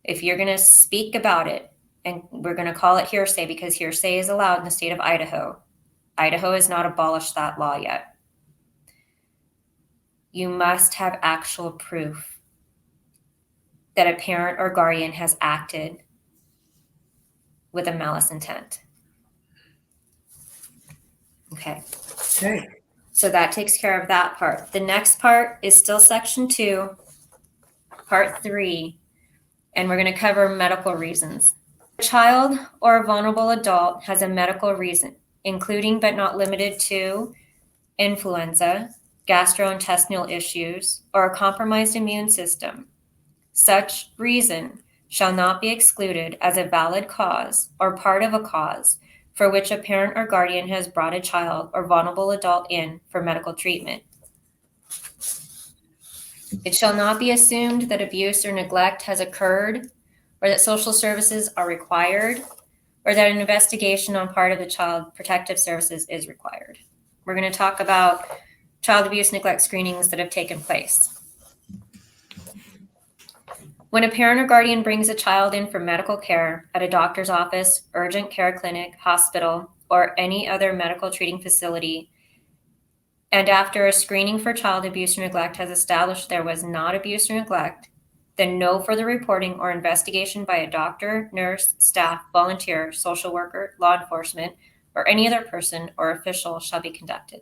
If you're going to speak about it, and we're going to call it hearsay because hearsay is allowed in the state of Idaho. Idaho has not abolished that law yet. You must have actual proof that a parent or guardian has acted with a malice intent. Okay. So that takes care of that part. The next part is still section 2, part 3, and we're going to cover medical reasons. A child or a vulnerable adult has a medical reason, including but not limited to influenza, gastrointestinal issues, or a compromised immune system. Such reason shall not be excluded as a valid cause or part of a cause for which a parent or guardian has brought a child or vulnerable adult in for medical treatment. It shall not be assumed that abuse or neglect has occurred, or that social services are required, or that an investigation on part of the Child Protective Services is required. We're going to talk about child abuse neglect screenings that have taken place. When a parent or guardian brings a child in for medical care at a doctor's office, urgent care clinic, hospital, or any other medical treating facility, and after a screening for child abuse or neglect has established there was not abuse or neglect, then no further reporting or investigation by a doctor, nurse, staff, volunteer, social worker, law enforcement, or any other person or official shall be conducted.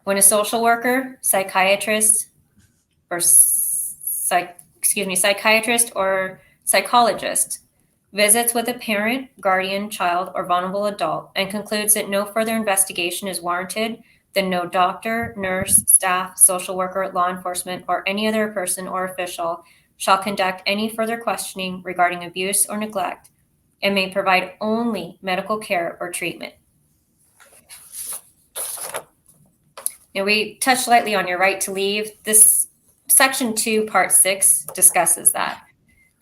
When a social worker, psychiatrist, or psychiatrist or psychologist visits with a parent, guardian, child, or vulnerable adult and concludes that no further investigation is warranted, then no doctor, nurse, staff, social worker, law enforcement, or any other person or official shall conduct any further questioning regarding abuse or neglect and may provide only medical care or treatment. Now, we touched lightly on your right to leave. This section 2, part 6 discusses that.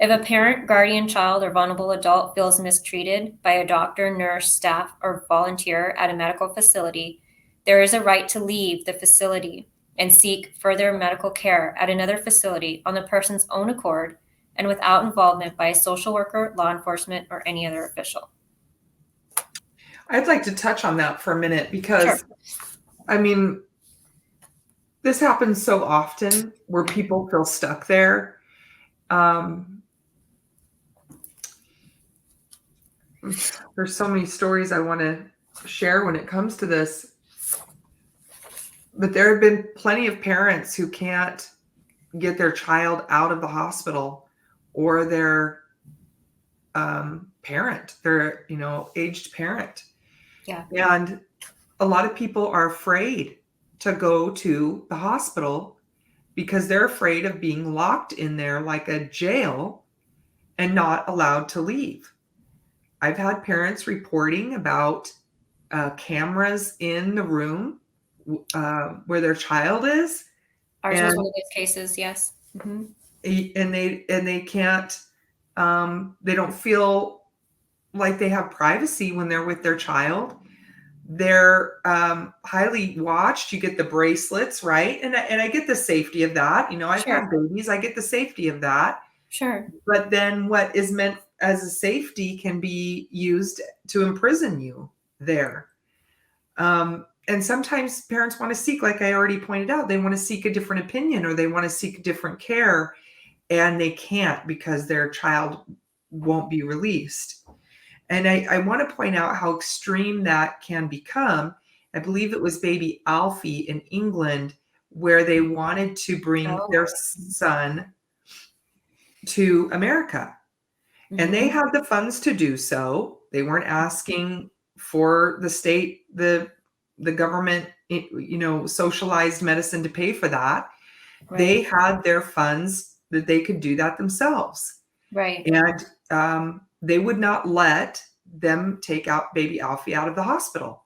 If a parent, guardian, child, or vulnerable adult feels mistreated by a doctor, nurse, staff, or volunteer at a medical facility, there is a right to leave the facility and seek further medical care at another facility on the person's own accord and without involvement by a social worker, law enforcement, or any other official. I'd like to touch on that for a minute because, Sure. I mean, this happens so often where people feel stuck there. There's so many stories I want to share when it comes to this. But there have been plenty of parents who can't get their child out of the hospital or their parent, their, aged parent. Yeah. And a lot of people are afraid to go to the hospital because they're afraid of being locked in there like a jail and not allowed to leave. I've had parents reporting about cameras in the room where their child is. Ours was one of those cases, yes. Mm-hmm. And they can't, they don't feel like they have privacy when they're with their child. They're highly watched. You get the bracelets, right? And I get the safety of that. I've Sure. had babies. I get the safety of that. Sure. But then what is meant as a safety can be used to imprison you there. And sometimes parents want to seek, like I already pointed out, they want to seek a different opinion or they want to seek different care, and they can't because their child won't be released. And I want to point out how extreme that can become. I believe it was baby Alfie in England where they wanted to bring their son to America. Mm-hmm. And they had the funds to do so. They weren't asking for the state, the government, socialized medicine to pay for that. Right. They had their funds that they could do that themselves. Right. And they would not let them take out baby Alfie out of the hospital.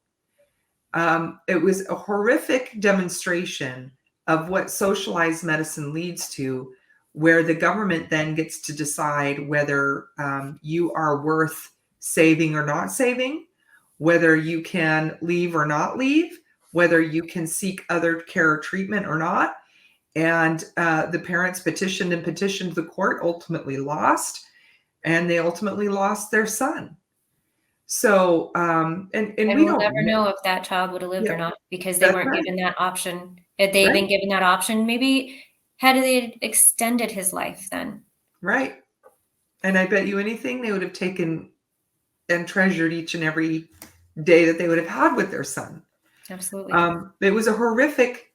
It was a horrific demonstration of what socialized medicine leads to, where the government then gets to decide whether you are worth saving or not saving, whether you can leave or not leave, whether you can seek other care or treatment or not. And the parents petitioned and petitioned the court, ultimately lost, and they ultimately lost their son. So, and we we'll don't never know if that child would have lived or not, because they that's weren't right. given that option. If they'd Right. been given that option, maybe had they extended his life then. Right. And I bet you anything they would have taken and treasured each and every day that they would have had with their son. Absolutely. It was a horrific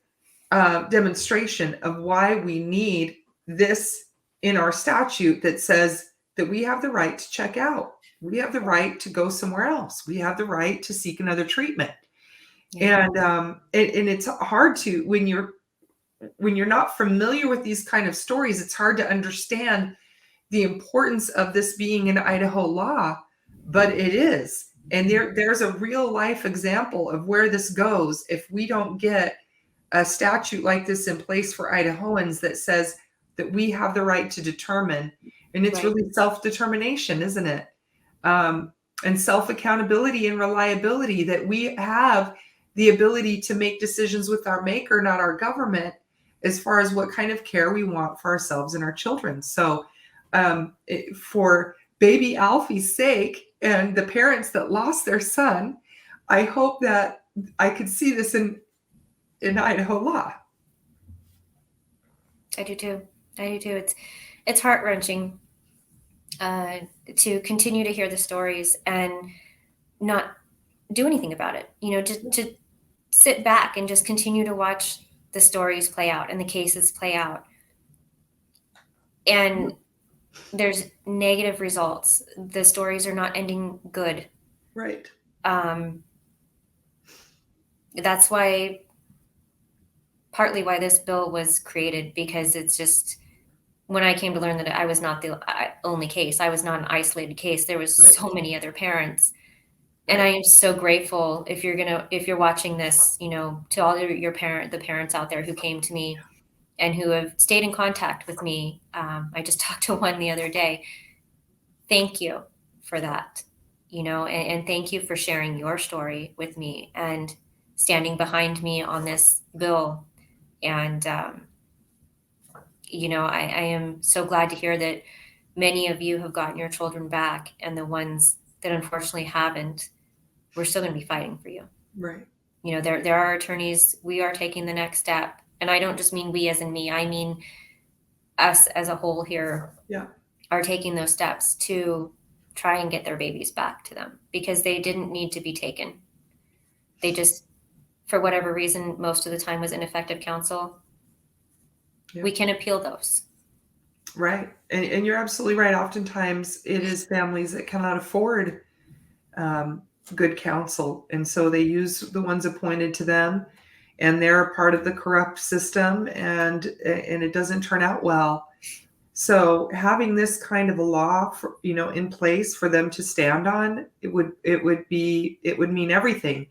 demonstration of why we need this in our statute that says that we have the right to check out. We have the right to go somewhere else. We have the right to seek another treatment. Yeah. And it's hard to, when you're not familiar with these kind of stories, it's hard to understand the importance of this being in Idaho law, but it is. And there's a real life example of where this goes if we don't get a statute like this in place for Idahoans that says that we have the right to determine. And it's Right. really self-determination, isn't it? And self-accountability and reliability, that we have the ability to make decisions with our maker, not our government, as far as what kind of care we want for ourselves and our children. So for baby Alfie's sake and the parents that lost their son, I hope that I could see this in Idaho law. I do too. It's heart-wrenching to continue to hear the stories and not do anything about it. To sit back and just continue to watch the stories play out and the cases play out. And there's negative results. The stories are not ending good. Right. That's partly why this bill was created, because it's just, when I came to learn that I was not the only case, I was not an isolated case. There was Right. so many other parents. And I am so grateful if you're watching this, to all the parents out there who came to me and who have stayed in contact with me. I just talked to one the other day. Thank you for that, and thank you for sharing your story with me and standing behind me on this bill. And, I am so glad to hear that many of you have gotten your children back, and the ones that unfortunately haven't, we're still going to be fighting for you. Right. There are attorneys. We are taking the next step. And I don't just mean we as in me, I mean us as a whole here. Yeah. Are taking those steps to try and get their babies back to them, because they didn't need to be taken. They just, for whatever reason, most of the time was ineffective counsel. Yeah. We can appeal those. Right. And you're absolutely right. Oftentimes it is families that cannot afford good counsel. And so they use the ones appointed to them, and they're a part of the corrupt system, and it doesn't turn out well. So having this kind of a law in place for them to stand on, it would mean everything.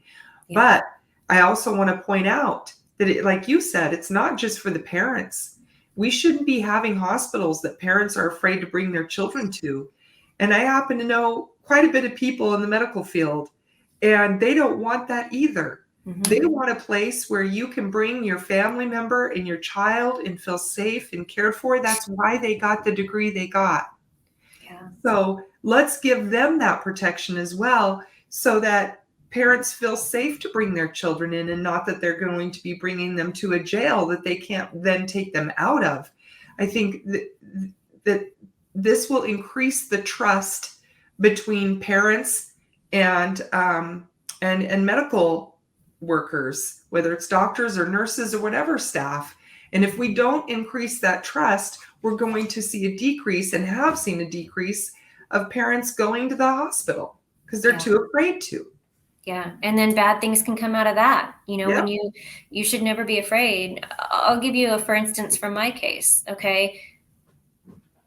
Yeah. But I also want to point out that like you said, it's not just for the parents. We shouldn't be having hospitals that parents are afraid to bring their children to. And I happen to know quite a bit of people in the medical field, and they don't want that either. Mm-hmm. They want a place where you can bring your family member and your child and feel safe and cared for. That's why they got the degree they got. Yeah. So let's give them that protection as well, so that parents feel safe to bring their children in, and not that they're going to be bringing them to a jail that they can't then take them out of. I think that this will increase the trust between parents and medical workers, whether it's doctors or nurses or whatever staff. And if we don't increase that trust, we're going to see a decrease, and have seen a decrease, of parents going to the hospital because they're too afraid to. Yeah. And then bad things can come out of that. Yeah. When you should never be afraid. I'll give you for instance, from my case. Okay.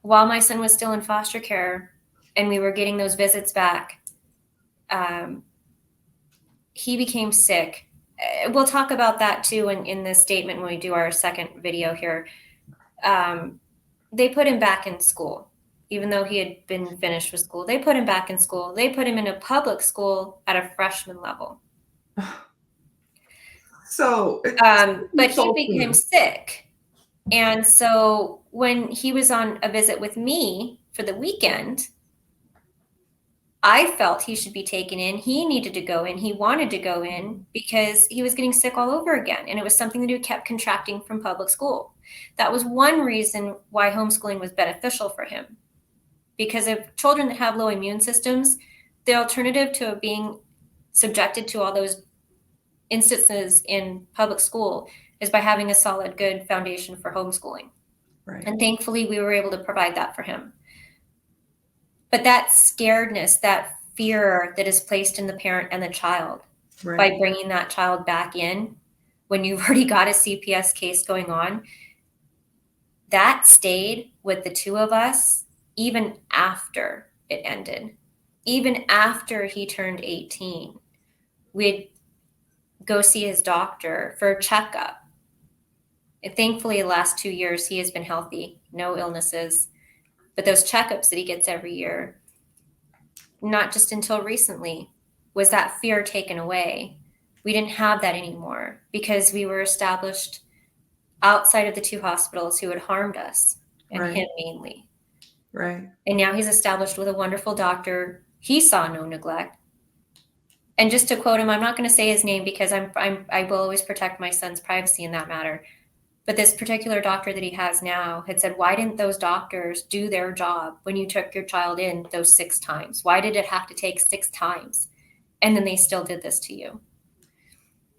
while my son was still in foster care and we were getting those visits back, he became sick. We'll talk about that too in this statement when we do our second video here. They put him back in school. Even though he had been finished with school, they put him back in school. They put him in a public school at a freshman level. So, but he became sick. And so when he was on a visit with me for the weekend, I felt he should be taken in. He needed to go in. He wanted to go in because he was getting sick all over again. And it was something that he kept contracting from public school. That was one reason why homeschooling was beneficial for him. Because of children that have low immune systems, the alternative to being subjected to all those instances in public school is by having a solid, good foundation for homeschooling. Right. And thankfully, we were able to provide that for him. But that scaredness, that fear that is placed in the parent and the child by bringing that child back in when you've already got a CPS case going on, that stayed with the two of us even after it ended. Even after he turned 18, we'd go see his doctor for a checkup. And thankfully, the last 2 years, he has been healthy, no illnesses. But those checkups that he gets every year, not just until recently, was that fear taken away. We didn't have that anymore because we were established outside of the two hospitals who had harmed us, and him mainly. Right. And now he's established with a wonderful doctor. He saw no neglect. And just to quote him, I'm not going to say his name because I will always protect my son's privacy in that matter. But this particular doctor that he has now had said, why didn't those doctors do their job when you took your child in those 6 times? Why did it have to take 6 times? And then they still did this to you.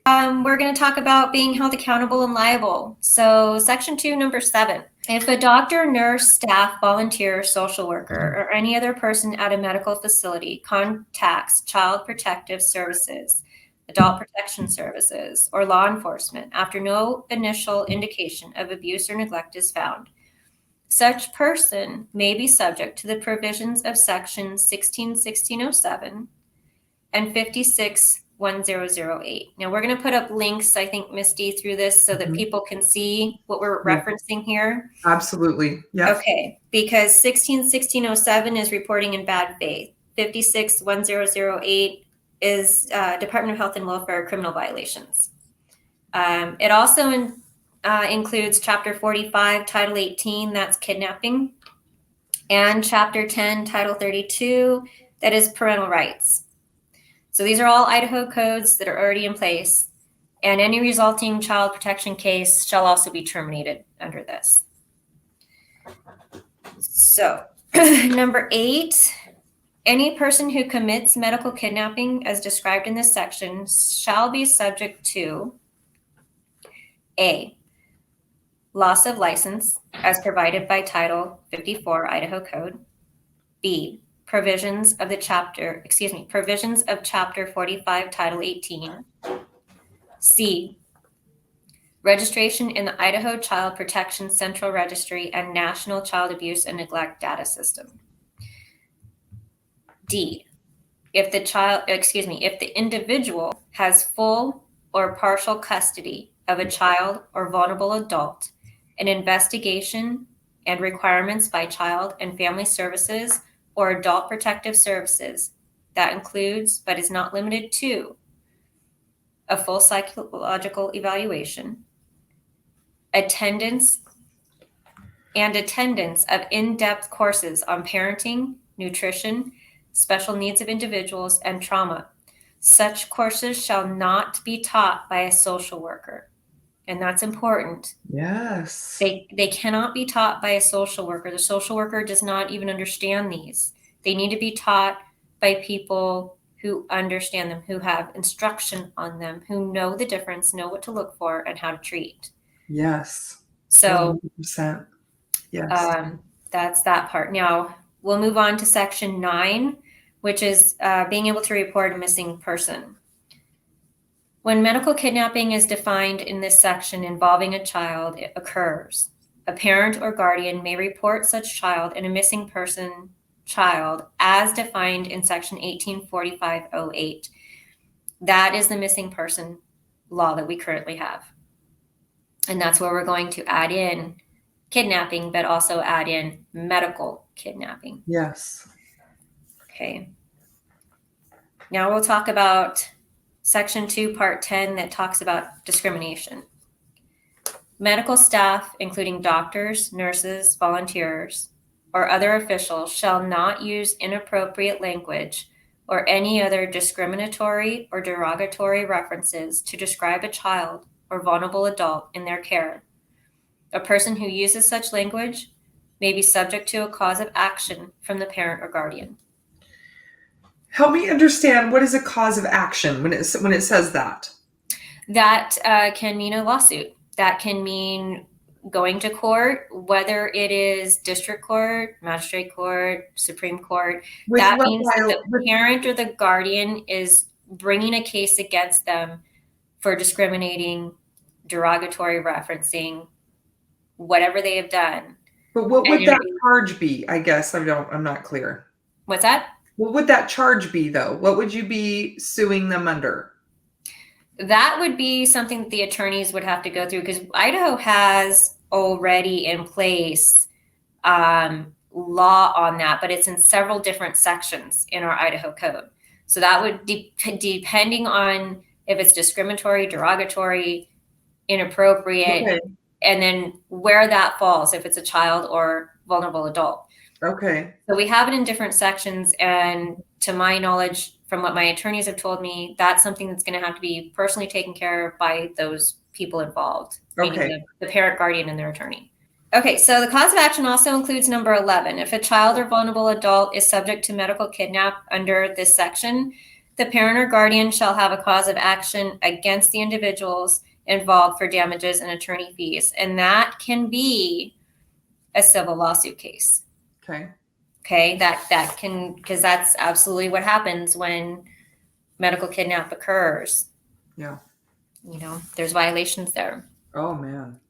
We're going to talk about being held accountable and liable. So section 2, number 7. If a doctor, nurse, staff, volunteer, social worker, or any other person at a medical facility contacts Child Protective Services, Adult Protection Services, or law enforcement after no initial indication of abuse or neglect is found, such person may be subject to the provisions of section 16-1607 and 56-1008. Now we're going to put up links, I think, Misty, through this so that people can see what we're referencing here. Absolutely. Yeah. Okay, because 16-1607 is reporting in bad faith. 56-1008 is Department of Health and Welfare criminal violations. It also includes Chapter 45, Title 18, that's kidnapping, and Chapter 10, Title 32, that is parental rights. So these are all Idaho codes that are already in place, and any resulting child protection case shall also be terminated under this. So number 8, any person who commits medical kidnapping as described in this section shall be subject to A, loss of license as provided by Title 54 Idaho Code. B, provisions of Chapter 45 Title 18. C, registration in the Idaho Child Protection Central Registry and National Child Abuse and Neglect Data System. D, if the individual has full or partial custody of a child or vulnerable adult, an investigation and requirements by Child and Family Services or Adult Protective Services that includes, but is not limited to, a full psychological evaluation, attendance of in-depth courses on parenting, nutrition, special needs of individuals, and trauma. Such courses shall not be taught by a social worker. And that's important. Yes. They cannot be taught by a social worker. The social worker does not even understand these. They need to be taught by people who understand them, who have instruction on them, who know the difference, know what to look for, and how to treat. Yes. So 100%. Yes. That's that part. Now we'll move on to section 9, which is being able to report a missing person. When medical kidnapping is defined in this section involving a child, it occurs a parent or guardian may report such child and a missing person child as defined in section 184508. That is the missing person law that we currently have. And that's where we're going to add in kidnapping, but also add in medical kidnapping. Yes. Okay. Now we'll talk about section 2, part 10, that talks about discrimination. Medical staff, including doctors, nurses, volunteers, or other officials, shall not use inappropriate language or any other discriminatory or derogatory references to describe a child or vulnerable adult in their care. A person who uses such language may be subject to a cause of action from the parent or guardian. Help me understand, what is a cause of action when it says that? That can mean a lawsuit. That can mean going to court, whether it is district court, magistrate court, Supreme Court. That means that the parent or the guardian is bringing a case against them for discriminating, derogatory referencing, whatever they have done. But what would that charge be? I guess I'm not clear. What's that? What would that charge be, though? What would you be suing them under? That would be something that the attorneys would have to go through, because Idaho has already in place law on that, but it's in several different sections in our Idaho code. So that would, depending on if it's discriminatory, derogatory, inappropriate, okay, and then where that falls, if it's a child or vulnerable adult. Okay. So we have it in different sections, and to my knowledge, from what my attorneys have told me, that's something that's going to have to be personally taken care of by those people involved, meaning the parent, guardian, and their attorney. Okay, so the cause of action also includes number 11. If a child or vulnerable adult is subject to medical kidnap under this section, the parent or guardian shall have a cause of action against the individuals involved for damages and attorney fees. And that can be a civil lawsuit case. Okay, that can, because that's absolutely what happens when medical kidnap occurs. Yeah. You know, there's violations there. Oh, man.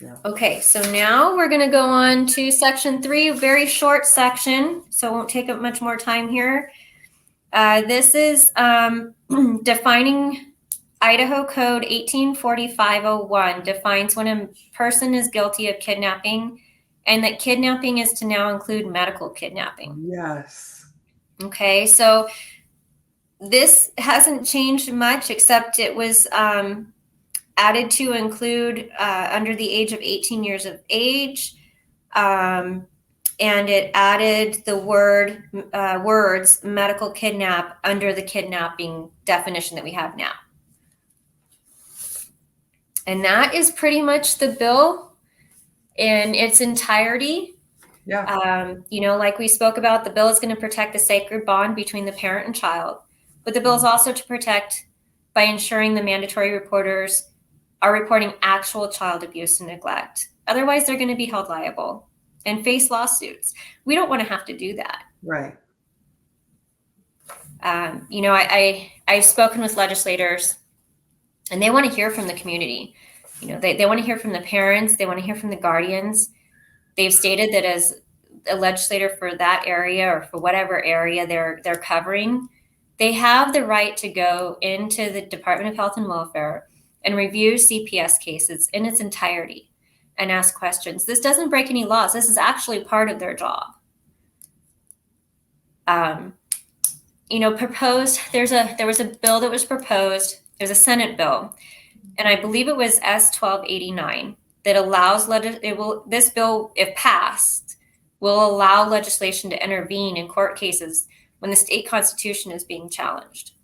Yeah. Okay, so now we're going to go on to section 3, a very short section, so it won't take up much more time here. This is defining Idaho Code 184501, defines when a person is guilty of kidnapping, and that kidnapping is to now include medical kidnapping. Yes. Okay, so this hasn't changed much, except it was added to include under the age of 18 years of age, and it added the words medical kidnap under the kidnapping definition that we have now. And that is pretty much the bill in its entirety. Yeah. You know, like we spoke about, the bill is going to protect the sacred bond between the parent and child, but the bill is also to protect by ensuring the mandatory reporters are reporting actual child abuse and neglect. Otherwise, they're going to be held liable and face lawsuits. We don't want to have to do that. Right. You know, I've spoken with legislators, and they want to hear from the community. You know, they want to hear from the parents. They want to hear from the guardians. They've stated that as a legislator for that area or for whatever area they're covering, they have the right to go into the Department of Health and Welfare and review CPS cases in its entirety and ask questions. This doesn't break any laws. This is actually part of their job. You know, there was a bill that was proposed. There's a Senate bill, and I believe it was S-1289 that allows this bill, if passed, will allow legislation to intervene in court cases when the state constitution is being challenged.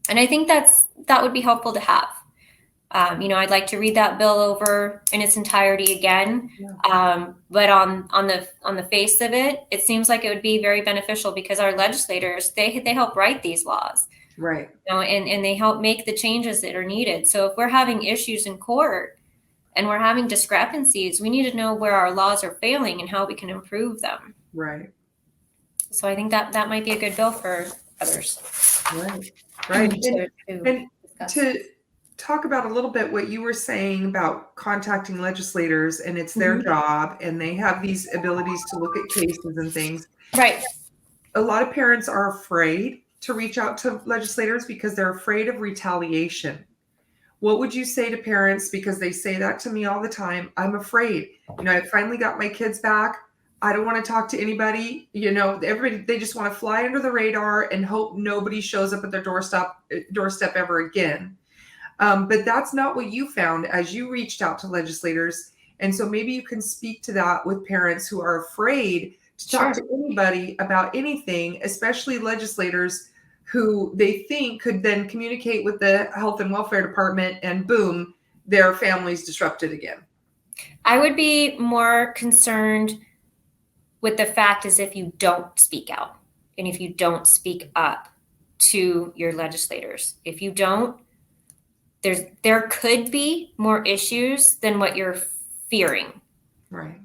And I think that would be helpful to have. You know, I'd like to read that bill over in its entirety again. Yeah. But on the face of it, it seems like it would be very beneficial because our legislators, they help write these laws. Right. You know, and they help make the changes that are needed. So if we're having issues in court and we're having discrepancies, we need to know where our laws are failing and how we can improve them. Right. So I think that might be a good bill for others. Right. Right. talk about a little bit what you were saying about contacting legislators, and it's their job, and they have these abilities to look at cases and things. Right. A lot of parents are afraid to reach out to legislators because they're afraid of retaliation. What would you say to parents? Because they say that to me all the time. I'm afraid. I finally got my kids back. I don't want to talk to anybody. Everybody, they just want to fly under the radar and hope nobody shows up at their doorstep ever again. But that's not what you found as you reached out to legislators. And so maybe you can speak to that with parents who are afraid to talk to anybody about anything, especially legislators who they think could then communicate with the health and welfare department, and boom, their family's disrupted again. I would be more concerned with the fact is if you don't speak out and if you don't speak up to your legislators. If you don't, there could be more issues than what you're fearing. Right.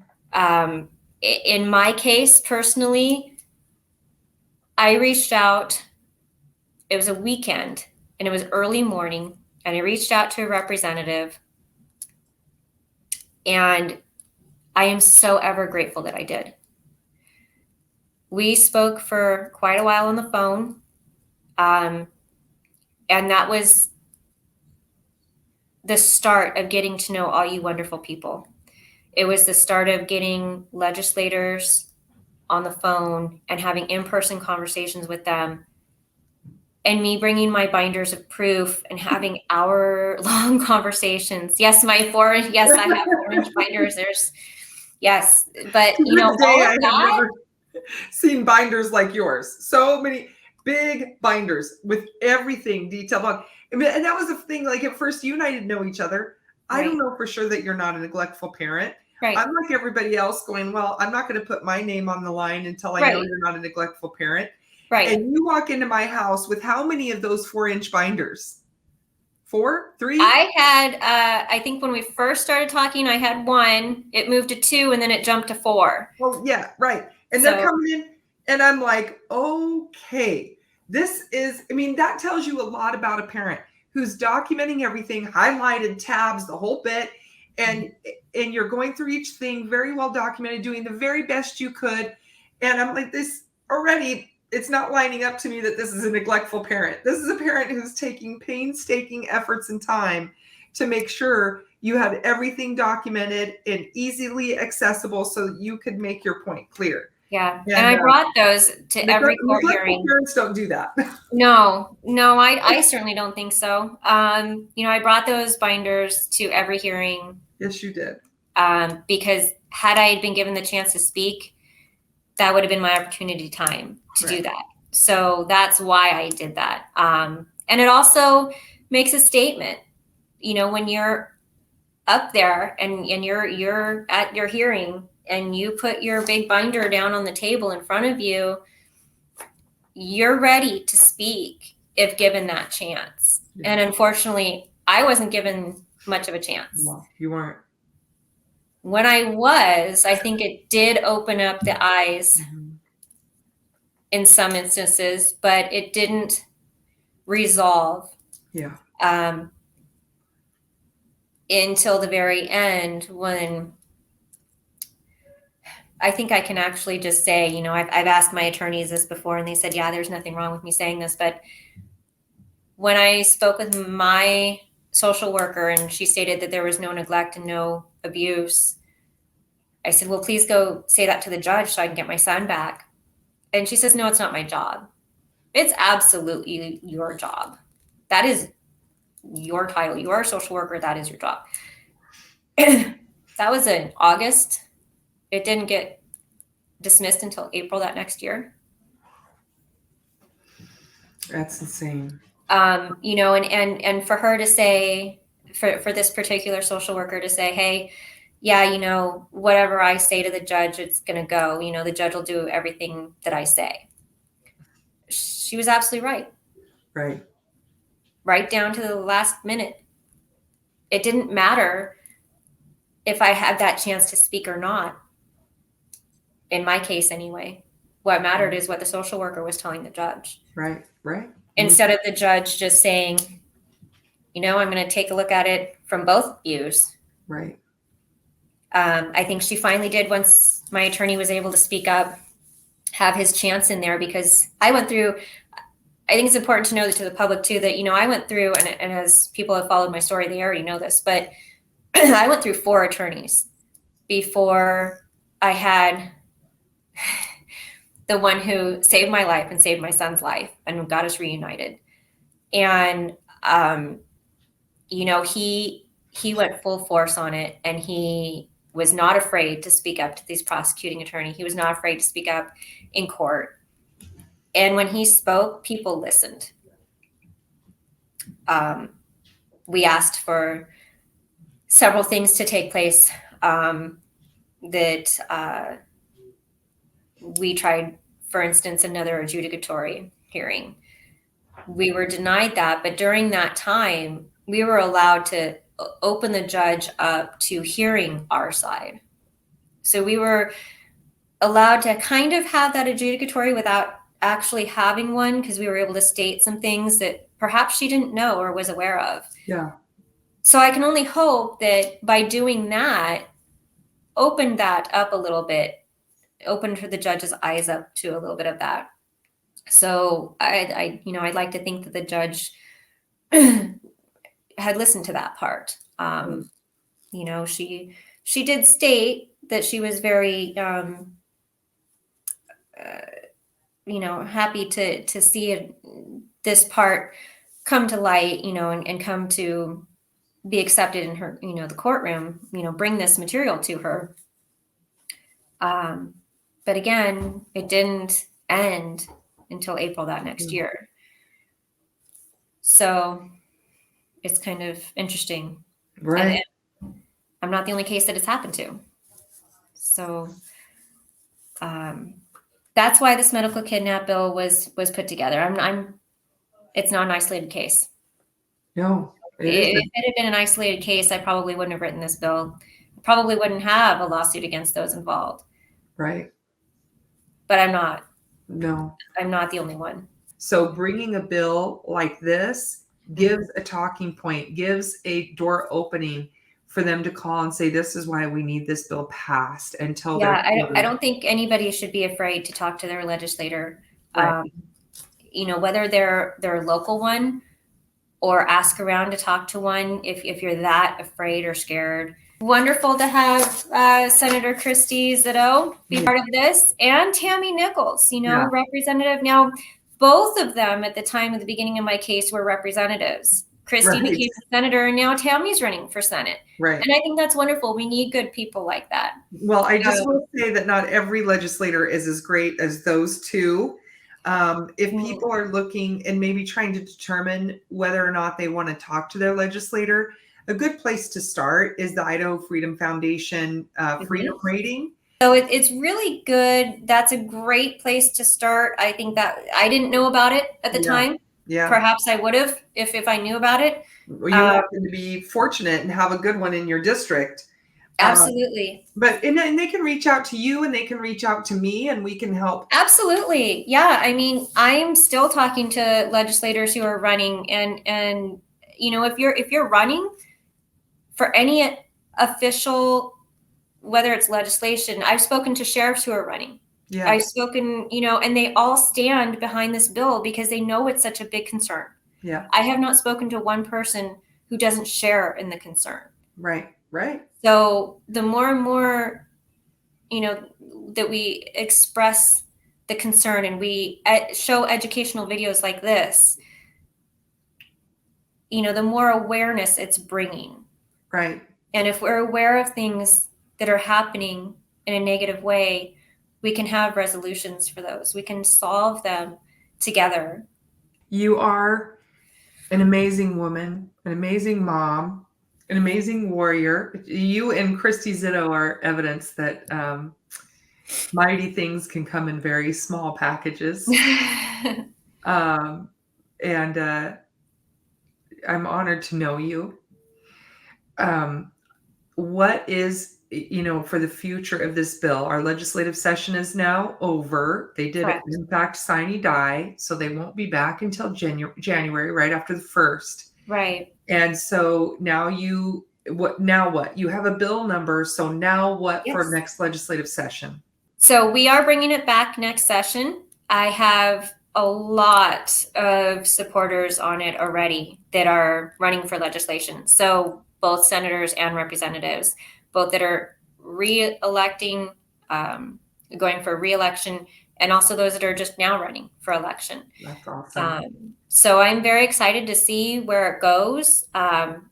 In my case, personally, I reached out. It was a weekend and it was early morning, and I reached out to a representative, and I am so ever grateful that I did. We spoke for quite a while on the phone, and that was the start of getting to know all you wonderful people. It was the start of getting legislators on the phone and having in-person conversations with them, and me bringing my binders of proof and having hour-long conversations. Yes, I have orange binders. Yes, but all of that. I have never seen binders like yours. So many big binders with everything detailed on. And that was the thing. Like at first, you and I didn't know each other. Right. I don't know for sure that you're not a neglectful parent. Right. I'm like everybody else going, well, I'm not going to put my name on the line until I know you're not a neglectful parent. Right. And you walk into my house with how many of those 4-inch binders? 4, 3? I had, I think when we first started talking, I had 1. It moved to 2, and then it jumped to 4. Well, yeah, right. And they're coming in, and I'm like, okay, that tells you a lot about a parent who's documenting everything, highlighted tabs, the whole bit, and you're going through each thing very well documented, doing the very best you could. And I'm like, this already, it's not lining up to me that this is a neglectful parent. This is a parent who's taking painstaking efforts and time to make sure you had everything documented and easily accessible so that you could make your point clear. Yeah. And I brought those to every court hearing. Parents don't do that. No, I certainly don't think so. I brought those binders to every hearing. Yes, you did. Because had I been given the chance to speak, that would have been my opportunity time to do that. So that's why I did that. And it also makes a statement, when you're up there and you're at your hearing and you put your big binder down on the table in front of you, you're ready to speak if given that chance. Yeah. And unfortunately, I wasn't given much of a chance. Well, you weren't. When I was, I think it did open up the eyes in some instances, but it didn't resolve. Yeah. Until the very end, when I think I can actually just say, I've asked my attorneys this before, and they said, yeah, there's nothing wrong with me saying this. But when I spoke with my social worker and she stated that there was no neglect and no abuse, I said, well, please go say that to the judge so I can get my son back. And she says, no, it's not my job. It's absolutely your job. That is your title. You are a social worker. That is your job. That was in August. It didn't get dismissed until April that next year. That's insane. And for her to say, for this particular social worker to say, hey, yeah, whatever I say to the judge, it's going to go. The judge will do everything that I say. She was absolutely right. Right. Right down to the last minute. It didn't matter if I had that chance to speak or not. In my case, anyway. What mattered is what the social worker was telling the judge. Right. Instead of the judge just saying, I'm going to take a look at it from both views. Right. I think she finally did once my attorney was able to speak up, have his chance in there, because I think it's important to know to the public too, that, I went through, and as people have followed my story, they already know this, but I went through 4 attorneys before I had the one who saved my life and saved my son's life and got us reunited. And, he went full force on it, and he was not afraid to speak up to this prosecuting attorney. He was not afraid to speak up in court. And when he spoke, people listened. We asked for several things to take place that we tried, for instance, another adjudicatory hearing. We were denied that, but during that time, we were allowed to open the judge up to hearing our side. So we were allowed to kind of have that adjudicatory without actually having one, because we were able to state some things that perhaps she didn't know or was aware of. Yeah. So I can only hope that by doing that, opened that up a little bit, opened the judge's eyes up to a little bit of that. So I'd like to think that the judge had listened to that part. She did state that she was very, happy to see this part come to light, and come to be accepted in her, the courtroom, bring this material to her. But again, it didn't end until April that next year. So it's kind of interesting. Right. And I'm not the only case that it's happened to. So that's why this medical kidnap bill was put together. It's not an isolated case. No. If it had been an isolated case, I probably wouldn't have written this bill. I probably wouldn't have a lawsuit against those involved. Right. But I'm not. No. I'm not the only one. So bringing a bill like this gives a talking point, gives a door opening for them to call and say, this is why we need this bill passed, until I don't think anybody should be afraid to talk to their legislator. Right. Whether they're their local one, or ask around to talk to one if you're that afraid or scared. Wonderful to have Senator Christy Zito be part of this, and Tammy Nichols, representative. Now, both of them at the time of the beginning of my case were representatives. Christy became a senator, and now Tammy's running for Senate. Right. And I think that's wonderful. We need good people like that. Well, I just want to say that not every legislator is as great as those two. If people are looking and maybe trying to determine whether or not they want to talk to their legislator, a good place to start is the Idaho Freedom Foundation Freedom Rating. So it's really good. That's a great place to start. I think that I didn't know about it at the time. Yeah. Perhaps I would have if I knew about it. Well, you happen to be fortunate and have a good one in your district. Absolutely. And they can reach out to you, and they can reach out to me, and we can help. Absolutely. Yeah. I mean, I'm still talking to legislators who are running, and if you're running for any official, whether it's legislation, I've spoken to sheriffs who are running. Yeah. I've spoken, and they all stand behind this bill because they know it's such a big concern. Yeah. I have not spoken to one person who doesn't share in the concern. Right. Right. So the more and more, that we express the concern and we show educational videos like this, the more awareness it's bringing. Right. And if we're aware of things that are happening in a negative way, we can have resolutions for those. We can solve them together. You are an amazing woman, an amazing mom, an amazing warrior. You and Christy Zito are evidence that mighty things can come in very small packages. And I'm honored to know you. What is, for the future of this bill? Our legislative session is now over. They did, in fact, sine die, so they won't be back until January, right after the 1st. Right. And so now what? You have a bill number. So now what for Yes. next legislative session? So we are bringing it back next session. I have a lot of supporters on it already that are running for legislation. So both senators and representatives, both that are re-electing, going for re-election, and also those that are just now running for election. That's awesome. So I'm very excited to see where it goes.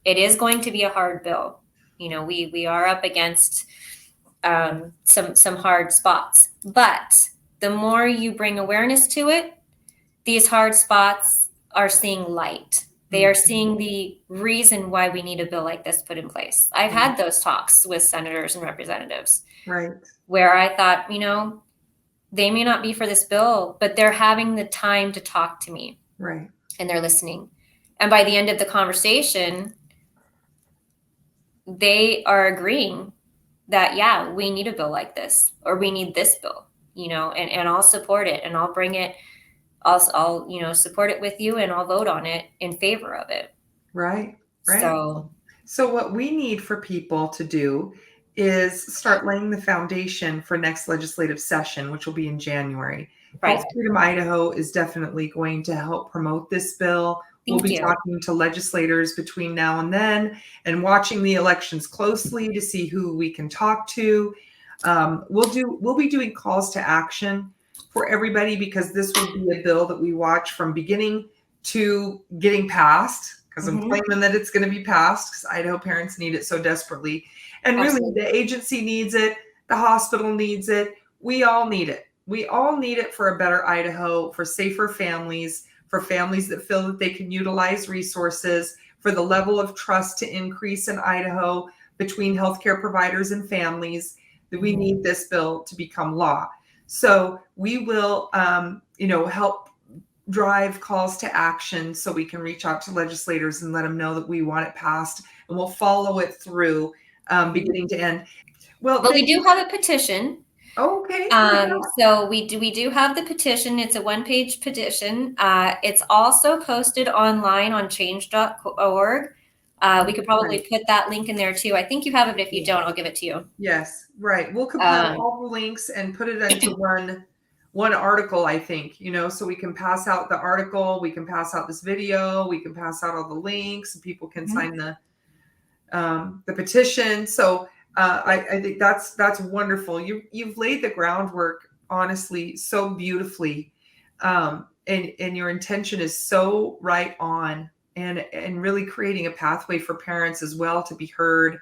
It is going to be a hard bill. We are up against some hard spots. But the more you bring awareness to it, these hard spots are seeing light. They are seeing the reason why we need a bill like this put in place. I've had those talks with senators and representatives, Right. where I thought, they may not be for this bill, but they're having the time to talk to me. Right. And they're listening. And by the end of the conversation, they are agreeing that, yeah, we need a bill like this, or we need this bill, and I'll support it, and I'll bring it. I'll support it with you, and I'll vote on it in favor of it. Right. So what we need for people to do is start laying the foundation for next legislative session, which will be in January. Right. Health Freedom Idaho is definitely going to help promote this bill. We'll be talking to legislators between now and then and watching the elections closely to see who we can talk to. We'll be doing calls to action for everybody, because this will be a bill that we watch from beginning to getting passed, because I'm claiming that it's going to be passed because Idaho parents need it so desperately. And really, the agency needs it. The hospital needs it. We all need it. We all need it for a better Idaho, for safer families, for families that feel that they can utilize resources, for the level of trust to increase in Idaho between healthcare providers and families, that we need this bill to become law. So we will, help drive calls to action so we can reach out to legislators and let them know that we want it passed, and we'll follow it through beginning to end. Well, we do have a petition. Okay. So we do have the petition. It's a 1-page petition. It's also posted online on change.org. We could probably put that link in there too. I think you have it, but if you don't, I'll give it to you. Yes, right. We'll compile all the links and put it into one article, I think, so we can pass out the article, we can pass out this video, we can pass out all the links, and people can sign the petition. So I think that's wonderful. You've laid the groundwork, honestly, so beautifully, and your intention is so right on, and really creating a pathway for parents as well to be heard.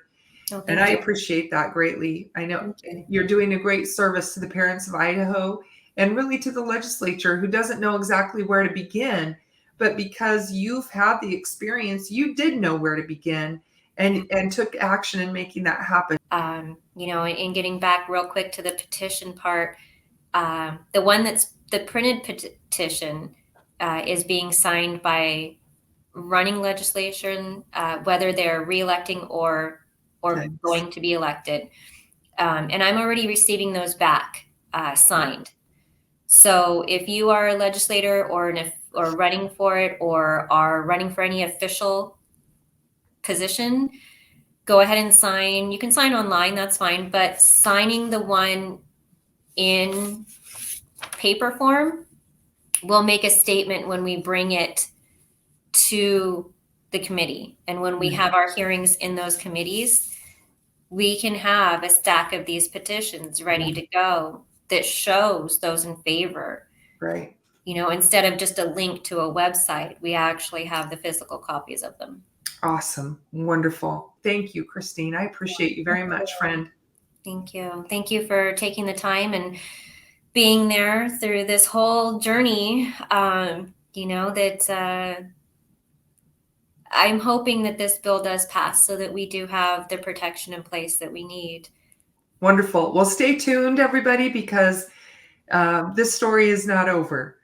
And I appreciate that greatly. I know you're doing a great service to the parents of Idaho, and really to the legislature, who doesn't know exactly where to begin, but because you've had the experience, you did know where to begin, and took action in making that happen. In getting back real quick to the petition part, the one that's the printed petition is being signed by running legislation, whether they're re-electing or going to be elected. And I'm already receiving those back signed. So if you are a legislator or running for it, or are running for any official position, go ahead and sign. You can sign online, that's fine, but signing the one in paper form will make a statement when we bring it to the committee. And when we have our hearings in those committees, we can have a stack of these petitions ready to go that shows those in favor. Right. Instead of just a link to a website, we actually have the physical copies of them. Awesome. Wonderful. Thank you, Christine. I appreciate you very much, friend. Thank you. Thank you for taking the time and being there through this whole journey. I'm hoping that this bill does pass so that we do have the protection in place that we need. Wonderful. Well, stay tuned, everybody, because this story is not over.